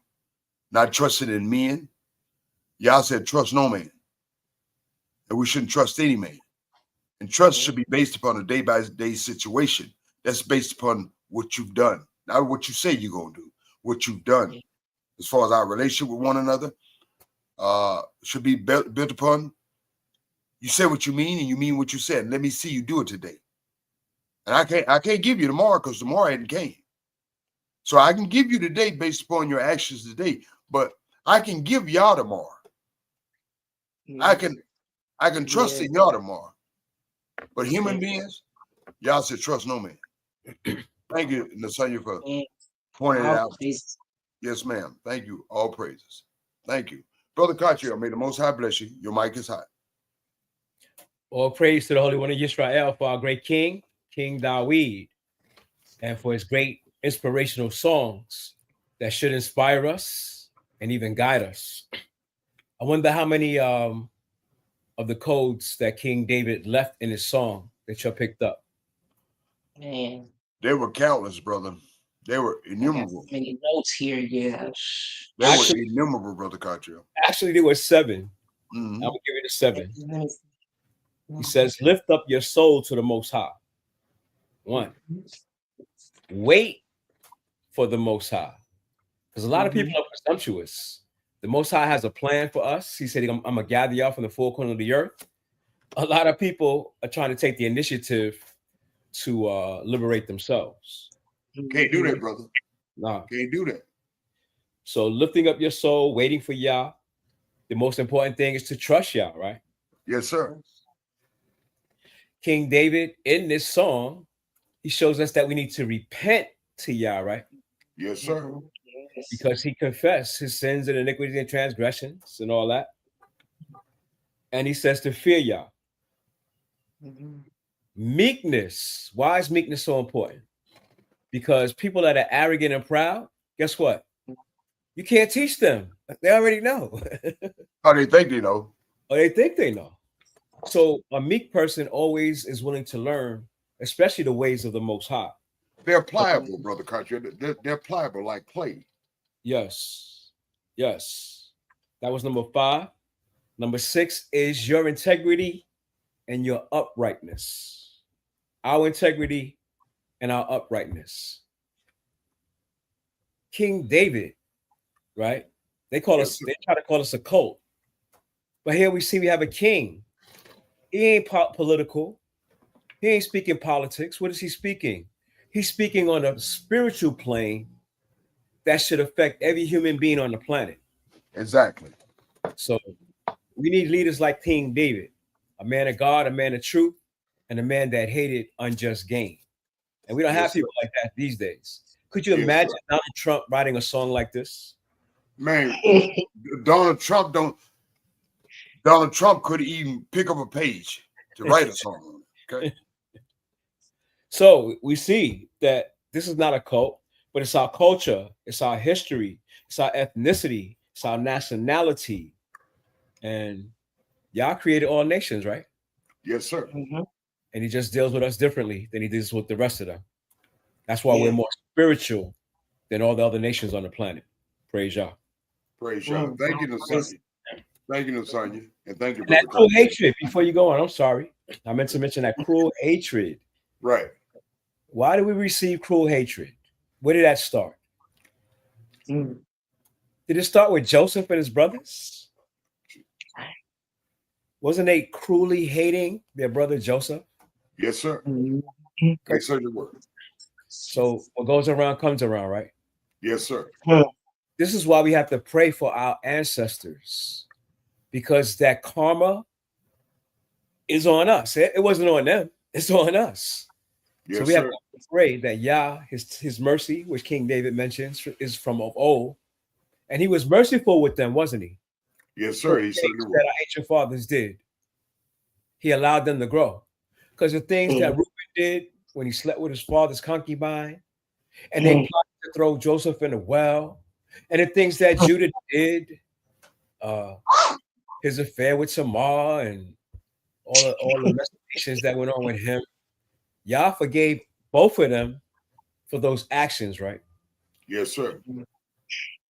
Not trusting in men. Y'all said trust no man. And we shouldn't trust any man. And trust should be based upon a day-by-day situation. That's based upon what you've done. Not what you say you're going to do. What you've done. As far as our relationship with one another, should be built upon. You say what you mean and you mean what you said. Let me see you do it today. And I can't give you tomorrow because tomorrow hadn't came. So I can give you today based upon your actions today, but I can give y'all tomorrow. I can trust in y'all tomorrow. But human beings, y'all should trust no man. Thank you, Nasanya, for pointing it All out. praises. Yes, ma'am. Thank you. All praises. Thank you. Brother Cartier, may the Most High bless you. Your mic is hot. All praise to the Holy One of Israel for our great King, King Dawid, and for his great inspirational songs that should inspire us and even guide us. I wonder how many of the codes that King David left in his song that you picked up. Man, They were countless, brother. They were I got innumerable. so many notes here. Yeah. They were innumerable, Brother Cartier. Actually, there were 7. Mm-hmm. I'm going to give you the 7. Let me see. He says, lift up your soul to the Most High. 1. Wait for the Most High. Because a lot of people are presumptuous. The Most High has a plan for us. He said, I'm going to gather y'all from the four corners of the earth. A lot of people are trying to take the initiative to liberate themselves. Can't do that, brother. Nah. Can't do that. So lifting up your soul, waiting for Yah. The most important thing is to trust Yah, right? Yes, sir. King David, in this song, he shows us that we need to repent to Yah, right? Yes, sir. Because he confessed his sins and iniquities and transgressions and all that. And he says to fear Yah. Meekness. Why is meekness so important? Because people that are arrogant and proud, guess what? You can't teach them. They already know. How they think they know. Or they think they know. So a meek person always is willing to learn, especially the ways of the Most High. They're pliable, Brother Cartier. They're pliable like clay. Yes. Yes. That was number 5. Number 6 is your integrity and your uprightness. Our integrity and our uprightness. King David, right? They try to call us a cult. But here we see we have a king. He ain't political. He ain't speaking politics. What is he speaking? He's speaking on a spiritual plane that should affect every human being on the planet. Exactly. So we need leaders like King David, a man of God, a man of truth, and a man that hated unjust gain. And we don't have people like that these days. Could you imagine Donald Trump writing a song like this? Man, Donald Trump couldn't even pick up a page to write a song. Okay. So we see that this is not a cult, but it's our culture, it's our history, it's our ethnicity, it's our nationality. And Yah created all nations, right? Yes, sir. Mhm. And he just deals with us differently than he deals with the rest of them. That's why we're Yeah. more spiritual than all the other nations on the planet. Praise Yah. Praise y'all. Mm, Thank you, praise- Nasanya. Thank you, Nasanya. And thank you, And that Brother cruel Carter. hatred, before you go on, I'm sorry. I meant to mention that cruel hatred. Right. Why do we receive cruel hatred? Where did that start? mm, Did it start with Joseph and his brothers? Wasn't they cruelly hating their brother Joseph? Yes, sir. mm, They certainly were. So what goes around comes around, right? Yes, sir. mm, This is why we have to pray for our ancestors, because that karma is on us. It wasn't on them, it's on us. So Yes, we have sir. to pray that Yah, his mercy, which King David mentions, is from of old. And he was merciful with them, wasn't he? Yes, For sir. the He things certainly that was. our ancient fathers did. He allowed them to grow. Because the things that mm, Reuben did when he slept with his father's concubine, and they mm, plotted to throw Joseph in the well, and the things that Judah did, uh, his affair with Tamar, and all the machinations that went on with him, Yah forgave both of them for those actions, right? Yes, sir.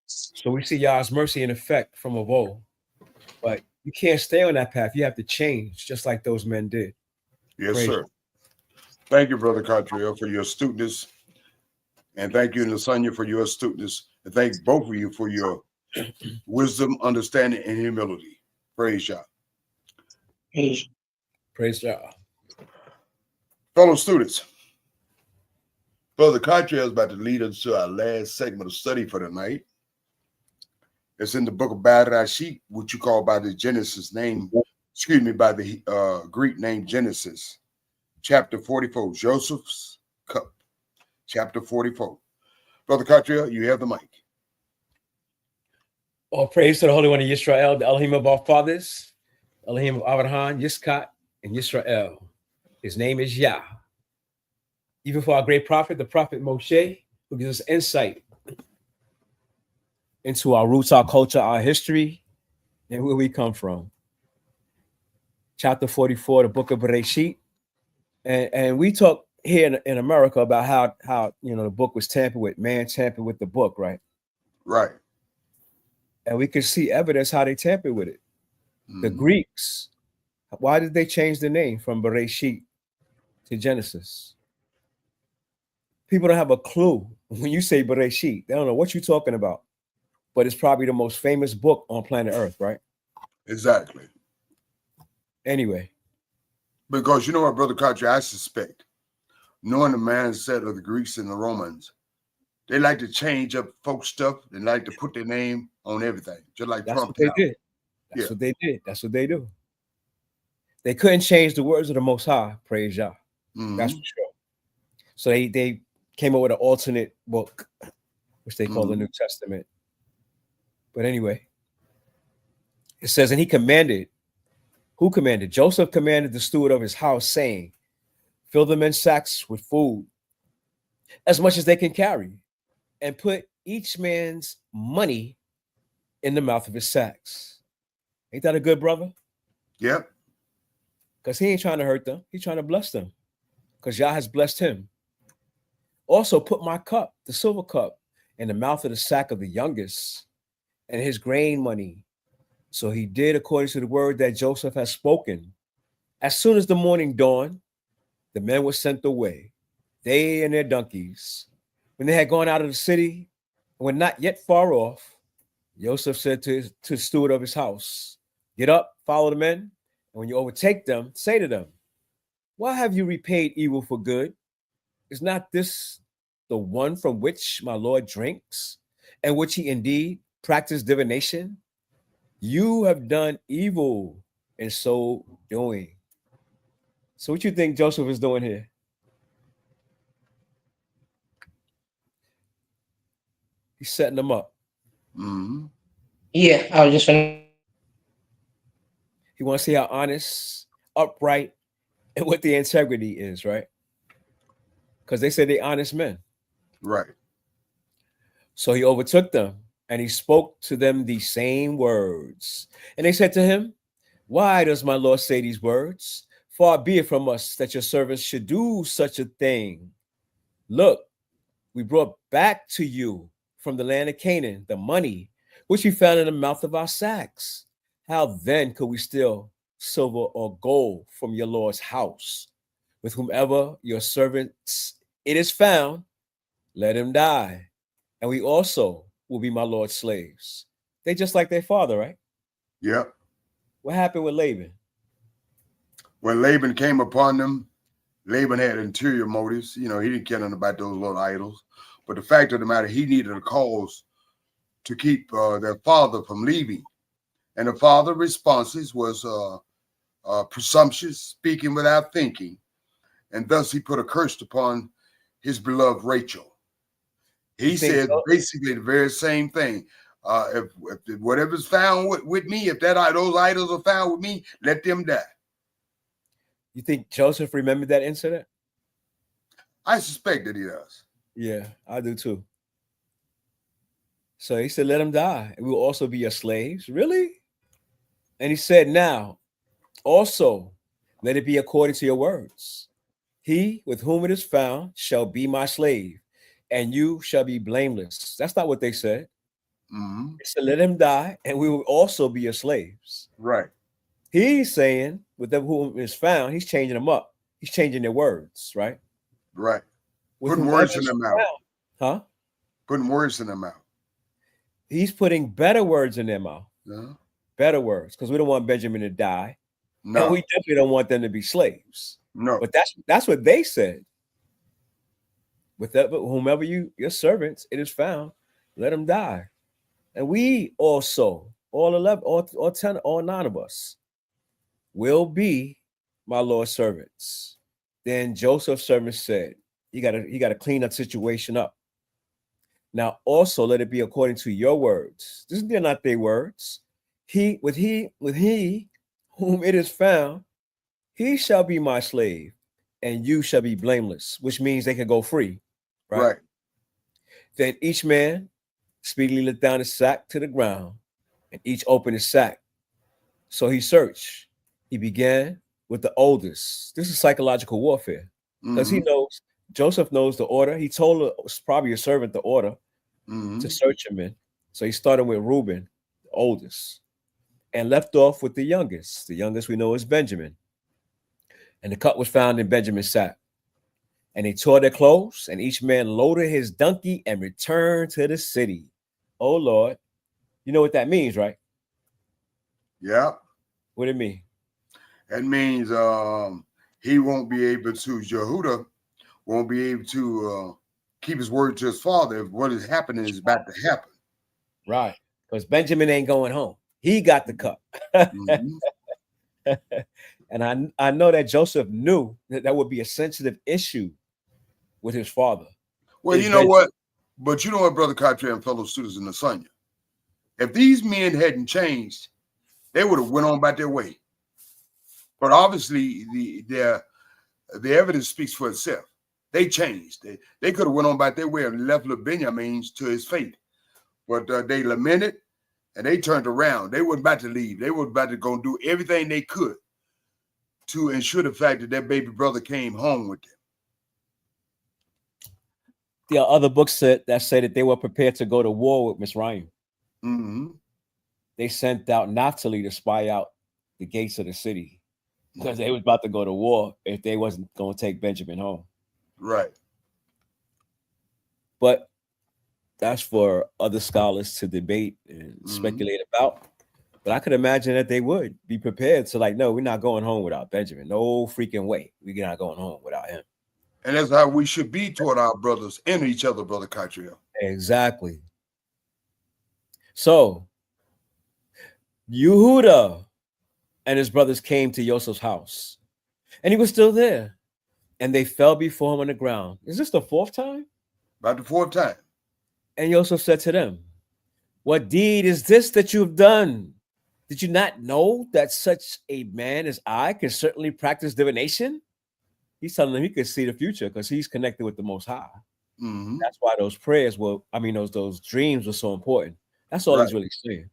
So we see Yah's mercy in effect from of old. But you can't stay on that path. You have to change, just like those men did. Yes, Praise. sir. Thank you, Brother Cartriel, for your astuteness. And thank you, Nasanya, for your astuteness. And thank both of you for your wisdom, understanding, and humility. Praise Yah. praise- Praise Yah. Fellow students, Brother Cartriel is about to lead us to our last segment of study for tonight. It's in the book of Bereshit, which you call by the Genesis name, by the Greek name Genesis, chapter 44, Joseph's Cup, chapter 44. Brother Cartriel, you have the mic. All praise to the Holy One of Yisrael, the Elohim of our fathers, Elohim of Abraham, Yitzchak, and Yisrael. His name is Yah. Even for our great prophet, the prophet Moshe, who gives us insight into our roots, our culture, our history, and where we come from. Chapter 44, the book of Bereshit. And we talk here in America about how the book was tampered with, man tampered with the book, right? Right. And we can see evidence how they tampered with it. The Greeks, why did they change the name from Bereshit to Genesis? People don't have a clue when you say Bereshit. They don't know what you're talking about. But it's probably the most famous book on planet Earth, right? Exactly. Anyway. Because you know what, Brother Cartriel, I suspect, knowing the mindset of the Greeks and the Romans, they like to change up folk stuff. They like to put their name on everything, just like That's Trump what they did. did. That's what they did. That's what they do. They couldn't change the words of the Most High, praise Yah. That's for sure. So they came up with an alternate book, which they call the New Testament. But anyway, it says, and he commanded, who commanded? Joseph commanded the steward of his house, saying, fill them in sacks with food, as much as they can carry, and put each man's money in the mouth of his sacks. Ain't that a good brother? Yep. Because he ain't trying to hurt them. He's trying to bless them. Because Yah has blessed him. Also put my cup, the silver cup, in the mouth of the sack of the youngest, and his grain money. So he did according to the word that Joseph had spoken. As soon as the morning dawned, the men were sent away, they and their donkeys. When they had gone out of the city and were not yet far off, Joseph said to the steward of his house, get up, follow the men, and when you overtake them, say to them, why have you repaid evil for good? Is not this the one from which my Lord drinks, and which he indeed practiced divination? You have done evil in so doing. So what you think Joseph is doing here? He's setting them up. Yeah, I was just He wants to see how honest, upright, and what the integrity is, right? Because they said they honest men. Right. So he overtook them and he spoke to them the same words. And they said to him, why does my Lord say these words? Far be it from us that your servants should do such a thing. Look, we brought back to you from the land of Canaan the money which we found in the mouth of our sacks. How then could we steal silver or gold from your Lord's house? With whomever your servants it is found, let him die. And we also will be my Lord's slaves. They just like their father, right? Yep. What happened with Laban? When Laban came upon them, Laban had interior motives. You know, he didn't care nothing about those little idols. But the fact of the matter, he needed a cause to keep their father from leaving. And the father's responses was presumptuous, speaking without thinking. And thus he put a curse upon his beloved Rachel. He said basically the very same thing. If whatever's found with me, if those idols are found with me, let them die. You think Joseph remembered that incident? I suspect that he does. Yeah, I do too. So he said, let him die. And we will also be your slaves. Really? And he said, now, also, let it be according to your words. He with whom it is found shall be my slave, and you shall be blameless. That's not what they said. Mm-hmm. They said, let him die, and we will also be your slaves. Right. He's saying, with them whom is found, he's changing them up. He's changing their words, right? Right. With Putting words in their mouth. Huh? Putting words in their mouth. He's putting better words in their mouth. Yeah. Better words, because we don't want Benjamin to die. No. And we definitely don't want them to be slaves. No. But that's what they said. With that, whomever your servants it is found, let them die. And we also, all 11, all 10, all 9 of us, will be my Lord's servants. Then Joseph's servants said, he got to clean that situation up. Now also let it be according to your words. These are not their words. He whom it is found, he shall be my slave, and you shall be blameless, which means they can go free. Right. Then each man speedily let down his sack to the ground, and each opened his sack. So he searched. He began with the oldest. This is psychological warfare, because he knows, Joseph knows the order. He told probably a servant the order to search him in. So he started with Reuben, the oldest, and left off with the youngest. The youngest we know is Benjamin. And the cut was found in Benjamin's sack. And they tore their clothes, and each man loaded his donkey and returned to the city. Oh, Lord. You know what that means, right? Yeah. What do it mean? That means he won't be able to, Jehudah won't be able to keep his word to his father if what is happening is about to happen. Right. Because Benjamin ain't going home. He got the cup. And I know that Joseph knew that would be a sensitive issue with his father. Well, you know what? But you know what, Brother Cartier and fellow students in Lasagna? If these men hadn't changed, they would have went on about their way. But obviously, the evidence speaks for itself. They changed. They could have went on about their way and left Benjamin to his fate. But they lamented, and they turned around. They weren't about to leave. They were about to go do everything they could to ensure the fact that their baby brother came home with them. There are other books that say that they were prepared to go to war with Mizraim. They sent out Naphtali to spy out the gates of the city because they was about to go to war if they wasn't going to take Benjamin home. Right. But that's for other scholars to debate and speculate about. But I could imagine that they would be prepared to no, we're not going home without Benjamin. No freaking way. We're not going home without him. And that's how we should be toward our brothers and each other, Brother Catriel. Exactly. So, Yehuda and his brothers came to Joseph's house, and he was still there, and they fell before him on the ground. Is this the 4th time? About the 4th time. And Joseph said to them, what deed is this that you have done? Did you not know that such a man as I can certainly practice divination? He's telling them he could see the future because he's connected with the Most High. Mm-hmm. That's why those prayers were, I mean, those dreams were so important. That's all Right. he's really saying.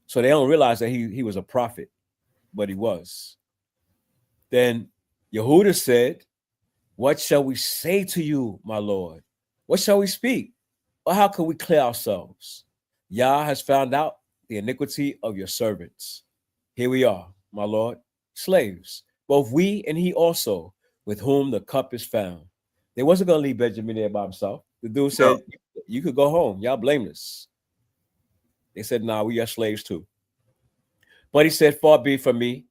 So they don't realize that he was a prophet, but he was. Then Yehuda said, "What shall we say to you, my Lord? What shall we speak? Or how can we clear ourselves? Yah has found out the iniquity of your servants. Here we are, my Lord, slaves, both we and he also, with whom the cup is found." They wasn't going to leave Benjamin there by himself. The dude said, "You could go home. Y'all blameless." They said, "Nah, we are slaves too." But he said, "Far be it from me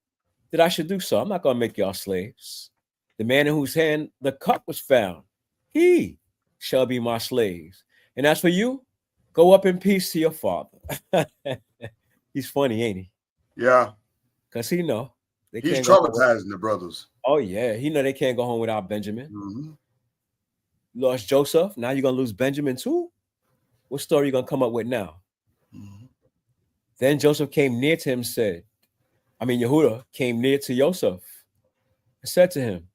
that I should do so. I'm not going to make y'all slaves. The man in whose hand the cup was found, he shall be my slaves. And as for you, go up in peace to your father." He's funny, ain't he? Yeah. Because he know they He's can't go home. traumatizing the brothers. Oh, yeah. He know they can't go home without Benjamin. Mm-hmm. Lost Joseph. Now you're going to lose Benjamin too? What story you going to come up with now? Mm-hmm. Then Joseph came near to him, Yehuda came near to Joseph and said to him,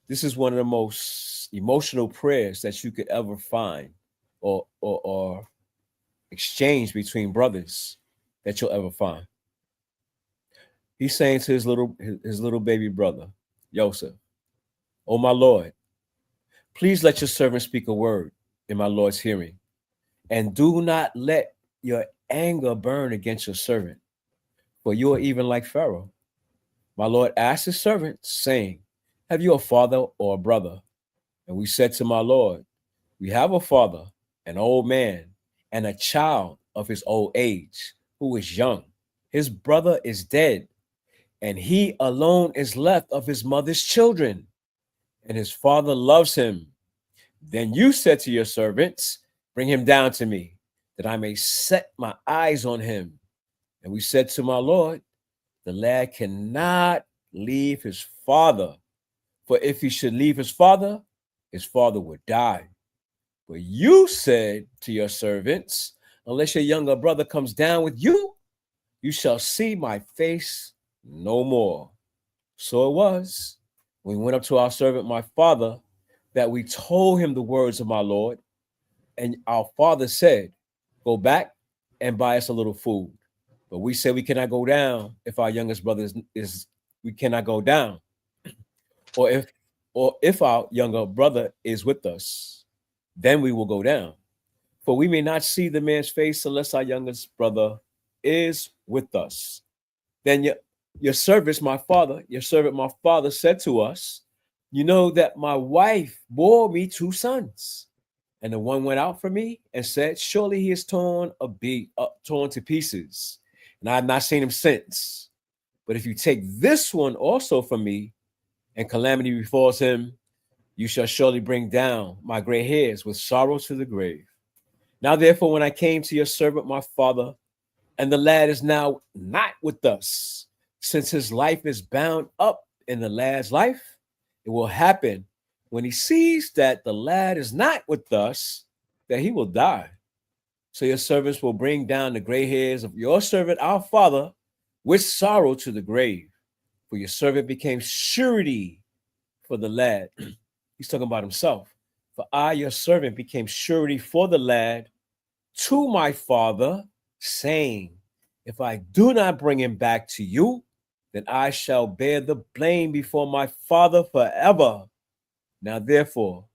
this is one of the most emotional prayers that you could ever find or exchange between brothers that you'll ever find. He's saying to his little baby brother, Joseph, "Oh, my Lord, please let your servant speak a word in my Lord's hearing, and do not let your anger burn against your servant, for you are even like Pharaoh. My Lord asked his servant, saying, have you a father or a brother? And we said to my Lord, we have a father, an old man, and a child of his old age, who is young. His brother is dead, and he alone is left of his mother's children, and his father loves him. Then you said to your servants, bring him down to me, that I may set my eyes on him. And we said to my Lord, the lad cannot leave his father, for if he should leave his father would die. But you said to your servants, unless your younger brother comes down with you, you shall see my face no more. So it was, when we went up to our servant, my father, that we told him the words of my Lord. And our father said, go back and buy us a little food. But we said we cannot go down if our youngest brother we cannot go down. Or if our younger brother is with us, then we will go down. For we may not see the man's face unless our youngest brother is with us. Then your servant, my father said to us, you know that my wife bore me 2 sons. And the one went out from me and said, surely he is torn to pieces. And I have not seen him since. But if you take this one also from me, and calamity befalls him, you shall surely bring down my gray hairs with sorrow to the grave. Now, therefore, when I came to your servant, my father, and the lad is now not with us, since his life is bound up in the lad's life, it will happen when he sees that the lad is not with us, that he will die. So your servants will bring down the gray hairs of your servant, our father, with sorrow to the grave. For your servant became surety for the lad. He's talking about himself. For I, your servant, became surety for the lad to my father, saying, if I do not bring him back to you, then I shall bear the blame before my father forever. Now, therefore,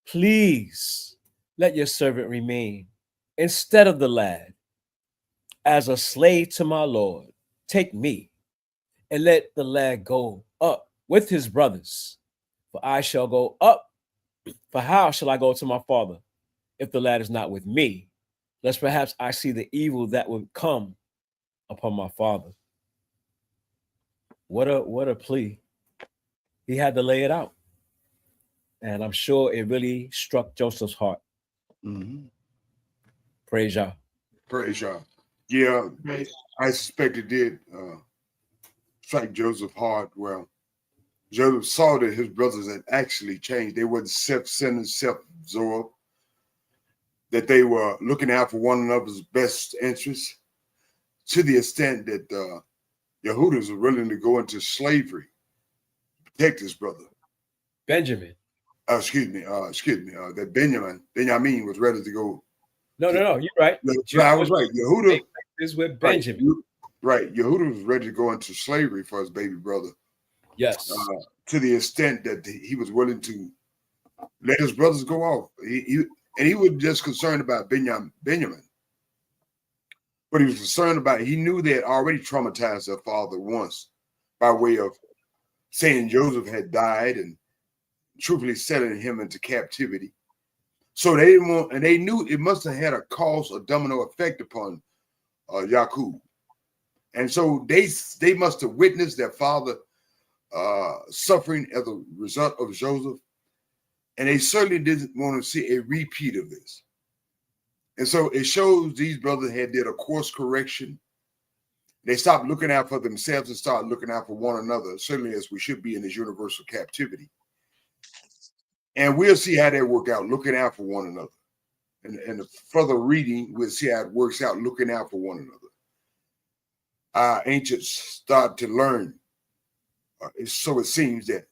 please let your servant remain instead of the lad as a slave to my Lord. Take me and let the lad go up with his brothers, for I shall go up. For how shall I go to my father if the lad is not with me? Lest perhaps I see the evil that would come upon my father. What a plea. He had to lay it out. And I'm sure it really struck Joseph's heart. Mm-hmm. Praise Yah. Praise Yah. Yeah, I suspect it did strike Joseph hard. Well, Joseph saw that his brothers had actually changed. They weren't self-centered, self-absorbed, that they were looking out for one another's best interests, to the extent that Yehudis were willing to go into slavery protect his brother. Benjamin. Excuse me. That Benjamin was ready to go. No, you're right. I was right. Yehuda is with Benjamin. Right. Yehuda was ready to go into slavery for his baby brother. Yes. To the extent that he was willing to let his brothers go off. He was just concerned about Benjamin. But he was concerned about, he knew they had already traumatized their father once by way of saying Joseph had died and truthfully selling him into captivity. So they didn't want, and they knew it must have had a domino effect upon Yaqub. And so they must have witnessed their father suffering as a result of Joseph. And they certainly didn't want to see a repeat of this. And so it shows these brothers had did a course correction. They stopped looking out for themselves and started looking out for one another, certainly as we should be in this universal captivity. And we'll see how that work out, looking out for one another. And the further reading, we'll see how it works out, looking out for one another. Our ancients start to learn. So it seems that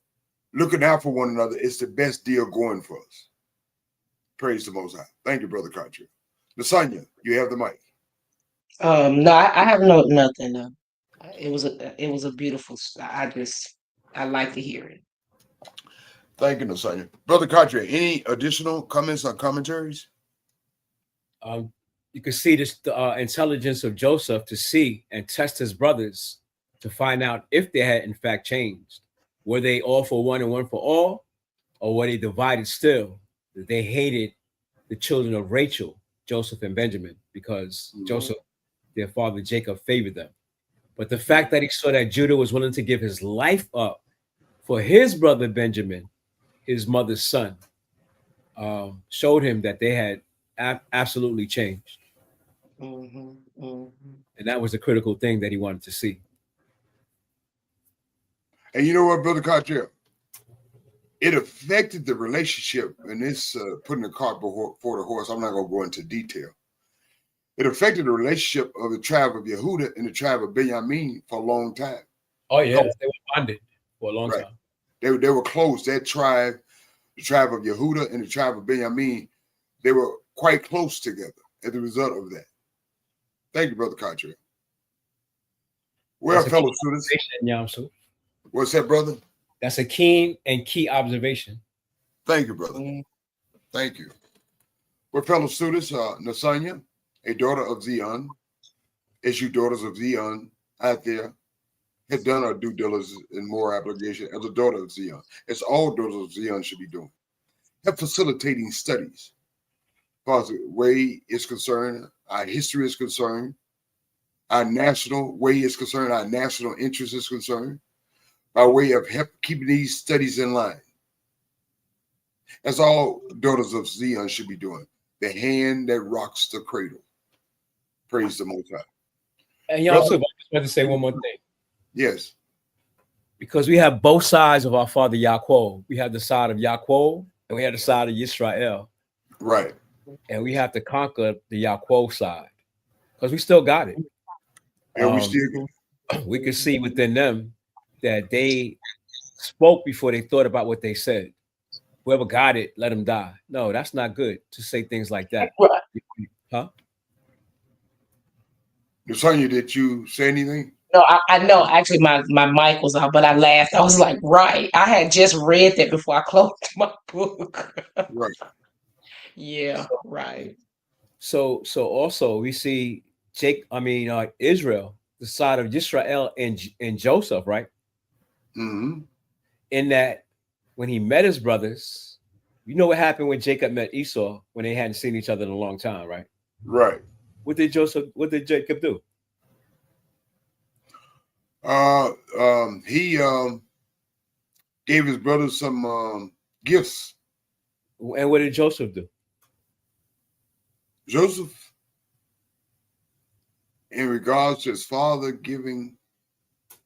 looking out for one another is the best deal going for us. Praise the Most High. Thank you, Brother Carter. Lasagna, you have the mic. No, I have nothing. It was a beautiful. I like to hear it. Thank you, Lasagna. Brother Carter, any additional comments or commentaries? You can see this intelligence of Joseph to see and test his brothers to find out if they had in fact changed. Were they all for one and one for all, or were they divided still? They hated the children of Rachel, Joseph and Benjamin, because Joseph, their father Jacob, favored them. But the fact that he saw that Judah was willing to give his life up for his brother Benjamin, his mother's son, showed him that they had absolutely changed. And that was the critical thing that he wanted to see. And you know what, Brother Carter? It affected the relationship, and this putting the cart before the horse, I'm not going to go into detail. It affected the relationship of the tribe of Yehuda and the tribe of Benjamin for a long time. Oh, yeah. They were bonded for a long time. They were close. That tribe, the tribe of Yehuda and the tribe of Benjamin, they were quite close together as a result of that. Thank you, Brother Carter. Well, fellow students. What's that, brother? That's a keen and key observation. Thank you, brother. Thank you. Well, fellow students, Nasanya, a daughter of Zion, as you daughters of Zion out there, have done our due diligence and more obligation as a daughter of Zion, as all daughters of Zion should be doing. Have facilitating studies. As far as the way is concerned, our history is concerned, our national way is concerned, our national interest is concerned, by way of keeping these studies in line. That's all daughters of Zion should be doing. The hand that rocks the cradle. Praise the Most High. And y'all, I just want to say one more thing. Yes. Because we have both sides of our father Yaquo. We have the side of Yaquo and we have the side of Yisrael. Right. And we have to conquer the Yaquo side. Because we still got it. And we can see within them that they spoke before they thought about what they said. Whoever got it, let them die. No, that's not good to say things like that. Huh? Sonia, did you say anything? No, I know. Actually, my mic was off, but I laughed. I was like, right. I had just read that before I closed my book. Right. Yeah, right. So also we see Israel, the side of Israel and Joseph, right? Mm-hmm. In that when he met his brothers, you know what happened when Jacob met Esau when they hadn't seen each other in a long time, right? Right. What did Jacob do? He gave his brothers some gifts. And what did Joseph do? Joseph, in regards to his father giving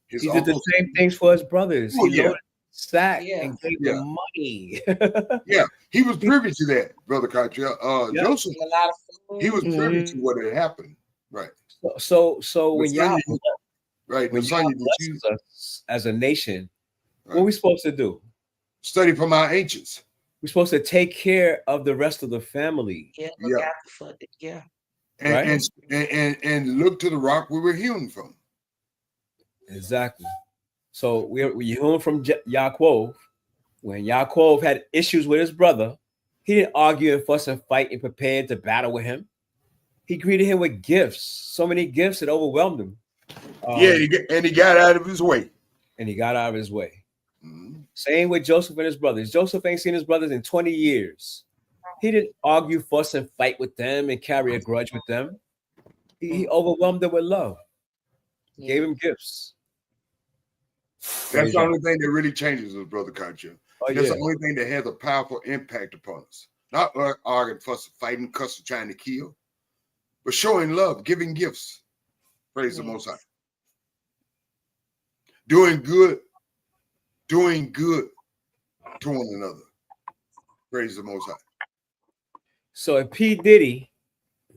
his he did the same things for his brothers. Oh, he loaded sack and gave them money. Yeah, he was privy to that, Brother Carter. Joseph, he was privy to what had happened. Right. So when y'all right, when y'all blesses us as a nation, What are we supposed to do? Study from our ancients. We're supposed to take care of the rest of the family. Yeah, look Yeah. after for it. Yeah. And, Right. and look to the rock we were hewn from. Exactly. So we heard from Yaakov. When Yaakov had issues with his brother, he didn't argue and fuss and fight and prepared to battle with him. He greeted him with gifts, so many gifts it overwhelmed him. Yeah, he got out of his way. And he got out of his way. Mhm. Same with Joseph and his brothers. Joseph ain't seen his brothers in 20 years. He didn't argue, fuss, and fight with them and carry a grudge with them. He overwhelmed them with love. Yeah. Gave him gifts. That's Praise the God. only thing that really changes us, Brother Kacha. Oh, That's yeah. the only thing that has a powerful impact upon us. Not arguing, fussing, fighting, cussing, trying to kill, but showing love, giving gifts. Praise the Most High. Doing good to one another. Praise the Most High. So if P. Diddy,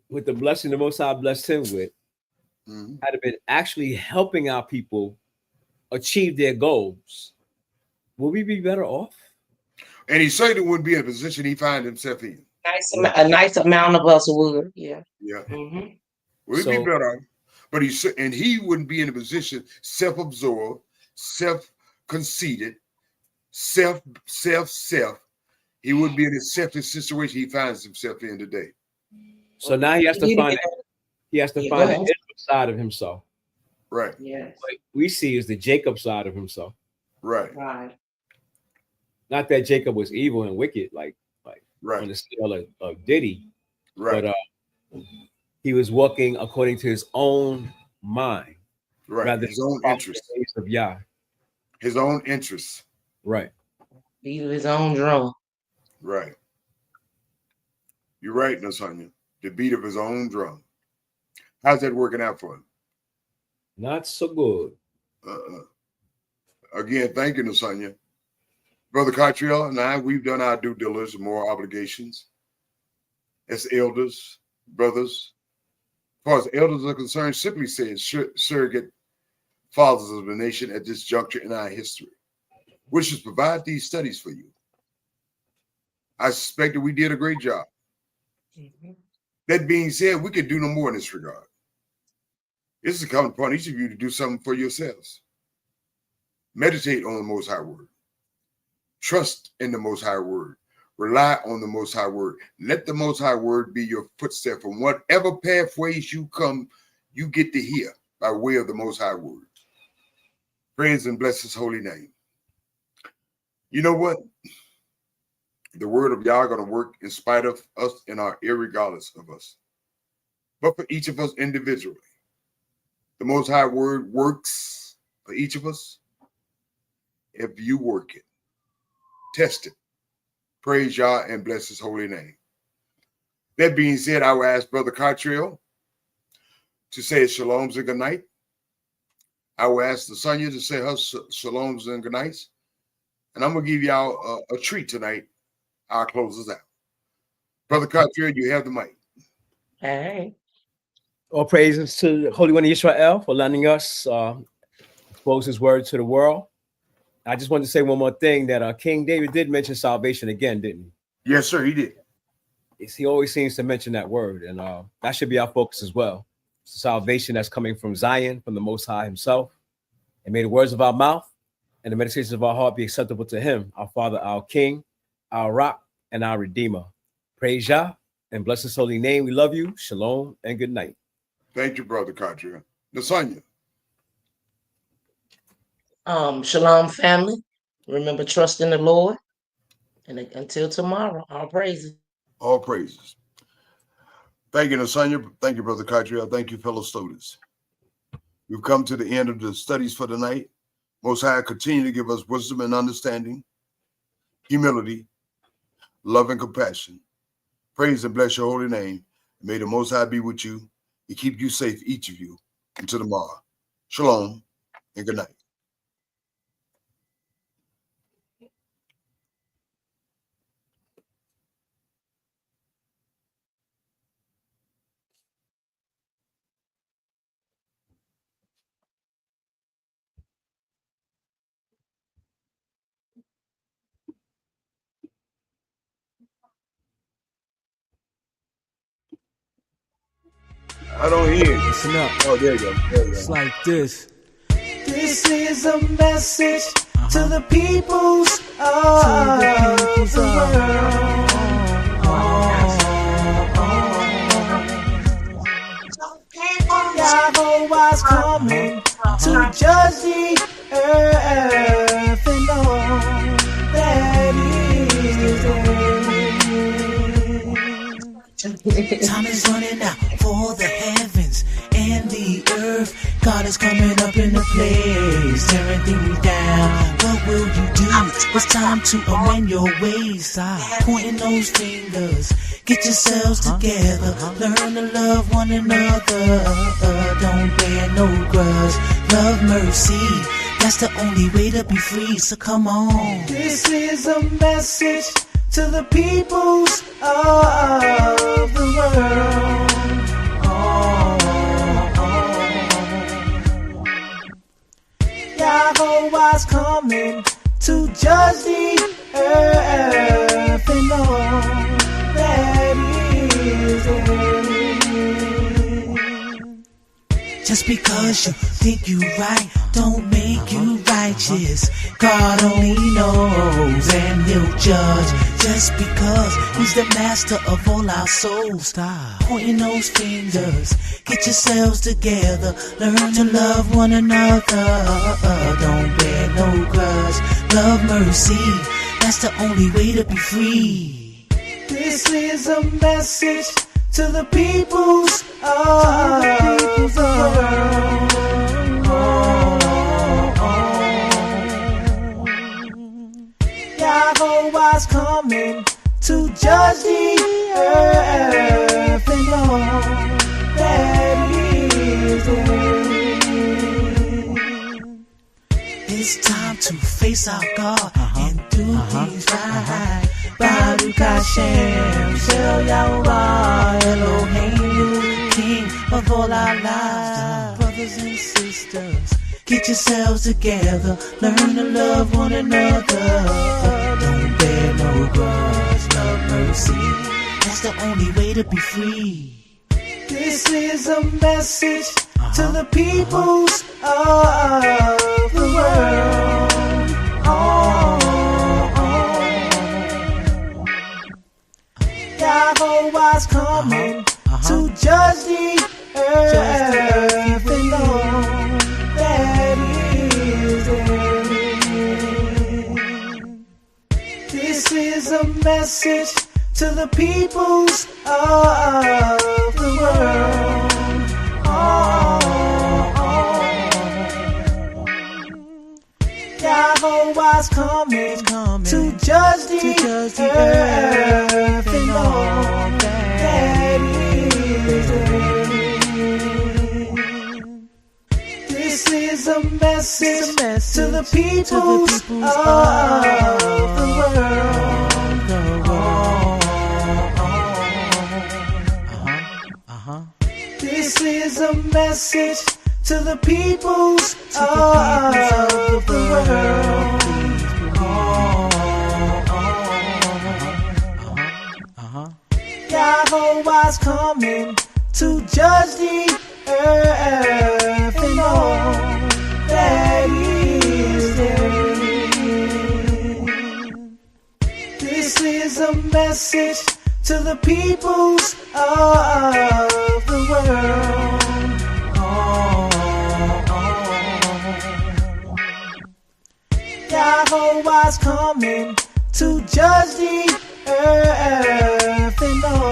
with the blessing the Most High blessed him with, had been actually helping our people achieve their goals, will we be better off? And he certainly wouldn't be in a position he find himself in. A nice amount of us would. Yeah. Yeah. Mm-hmm. We'd be better off. But he wouldn't be in a position self-absorbed, self-conceited, self. He wouldn't be in a selfish situation he finds himself in today. So now he has to find the Israel side of himself. Right. Yes. What we see is the Jacob side of himself. Right. Right. Not that Jacob was evil and wicked, like right on the scale of Diddy, right. But he was walking according to his own mind, right? Rather his own interest of Yah. His own interests. Right. Beat his own drum. Right. You're right, Nasanya. The beat of his own drum. How's that working out for him? Not so good. Again, thank you, Nasanya. Brother Cottrell and I, we've done our due diligence, more obligations as elders, brothers. As far as elders are concerned, simply said surrogate fathers of the nation at this juncture in our history, which is provide these studies for you. I suspect that we did a great job. Mm-hmm. That being said, we could do no more in this regard. This is incumbent upon each of you to do something for yourselves. Meditate on the Most High Word. Trust in the Most High Word. Rely on the Most High Word. Let the Most High Word be your footstep from whatever pathways you come, you get to hear by way of the Most High Word. Praise and bless his holy name. You know what? The word of Yah going to work in spite of us and our irregardless of us. But for each of us individually, the Most High Word works for each of us if you work it. Test it. Praise Yah and bless his holy name. That being said, I will ask Brother Cottrell to say shalom's and good night. I will ask the Sonia to say her shalom's and good nights. And I'm going to give y'all a treat tonight. I'll close this out. Brother Cottrell, you have the mic. All right. All praises to the Holy One of Israel for letting us expose his word to the world. I just wanted to say one more thing that King David did mention salvation again, didn't he? Yes, sir, he did. He always seems to mention that word, and that should be our focus as well. Salvation that's coming from Zion, from the Most High himself. And may the words of our mouth and the meditations of our heart be acceptable to him, our Father, our King, our Rock, and our Redeemer. Praise Yah and bless his holy name. We love you. Shalom and good night. Thank you, Brother Cottrell. Nasanya. Shalom, family. Remember, trust in the Lord. And until tomorrow, all praises. All praises. Thank you, Nasanya. Thank you, Brother Cottrell. Thank you, fellow students. We've come to the end of the studies for tonight. Most High continue to give us wisdom and understanding, humility, love and compassion. Praise and bless your holy name. May the Most High be with you and keep you safe, each of you, until tomorrow. Shalom and good night. I don't hear it. Listen up. Oh, there you go. There you It's go. like this. This is a message to the peoples of the world. Yahweh's coming to judge the earth and all that is there. Time is running out for the heavens and the earth. God is coming up in the place, tearing things down. What will you do? It's time to amend your ways. Stop pointing those fingers. Get yourselves together. Learn to love one another. Don't bear no grudge. Love mercy. That's the only way to be free. So come on. This is a message to the peoples of the world. Yahweh's coming to judge the earth and all that is there. Just because you think you right, don't make you righteous. God only knows and he'll judge. Just because he's the master of all our souls. Stop pointing those fingers. Get yourselves together. Learn to love one another. Don't bear no grudge. Love mercy. That's the only way to be free. This is a message to the peoples of the world. Yahweh's coming to judge the earth and all that is there. It's time to face our God and do things right. Baruch Hashem, Shel Yahweh, Elohim, King of all our lives. Brothers and sisters, get yourselves together. Learn to love one another. Don't bear no grudge. Love mercy. That's the only way to be free. This is a message to the peoples of the world. Yahweh's coming to judge the earth and all that is there. This is a message to the peoples of the world. Yahweh's coming to judge the earth and all that is there. This is a message to the peoples of the world. This is a message to the peoples of the world. Yahweh's coming to judge the earth and all that is there. This is a message to the peoples of the world. Yahweh's coming to judge the earth and all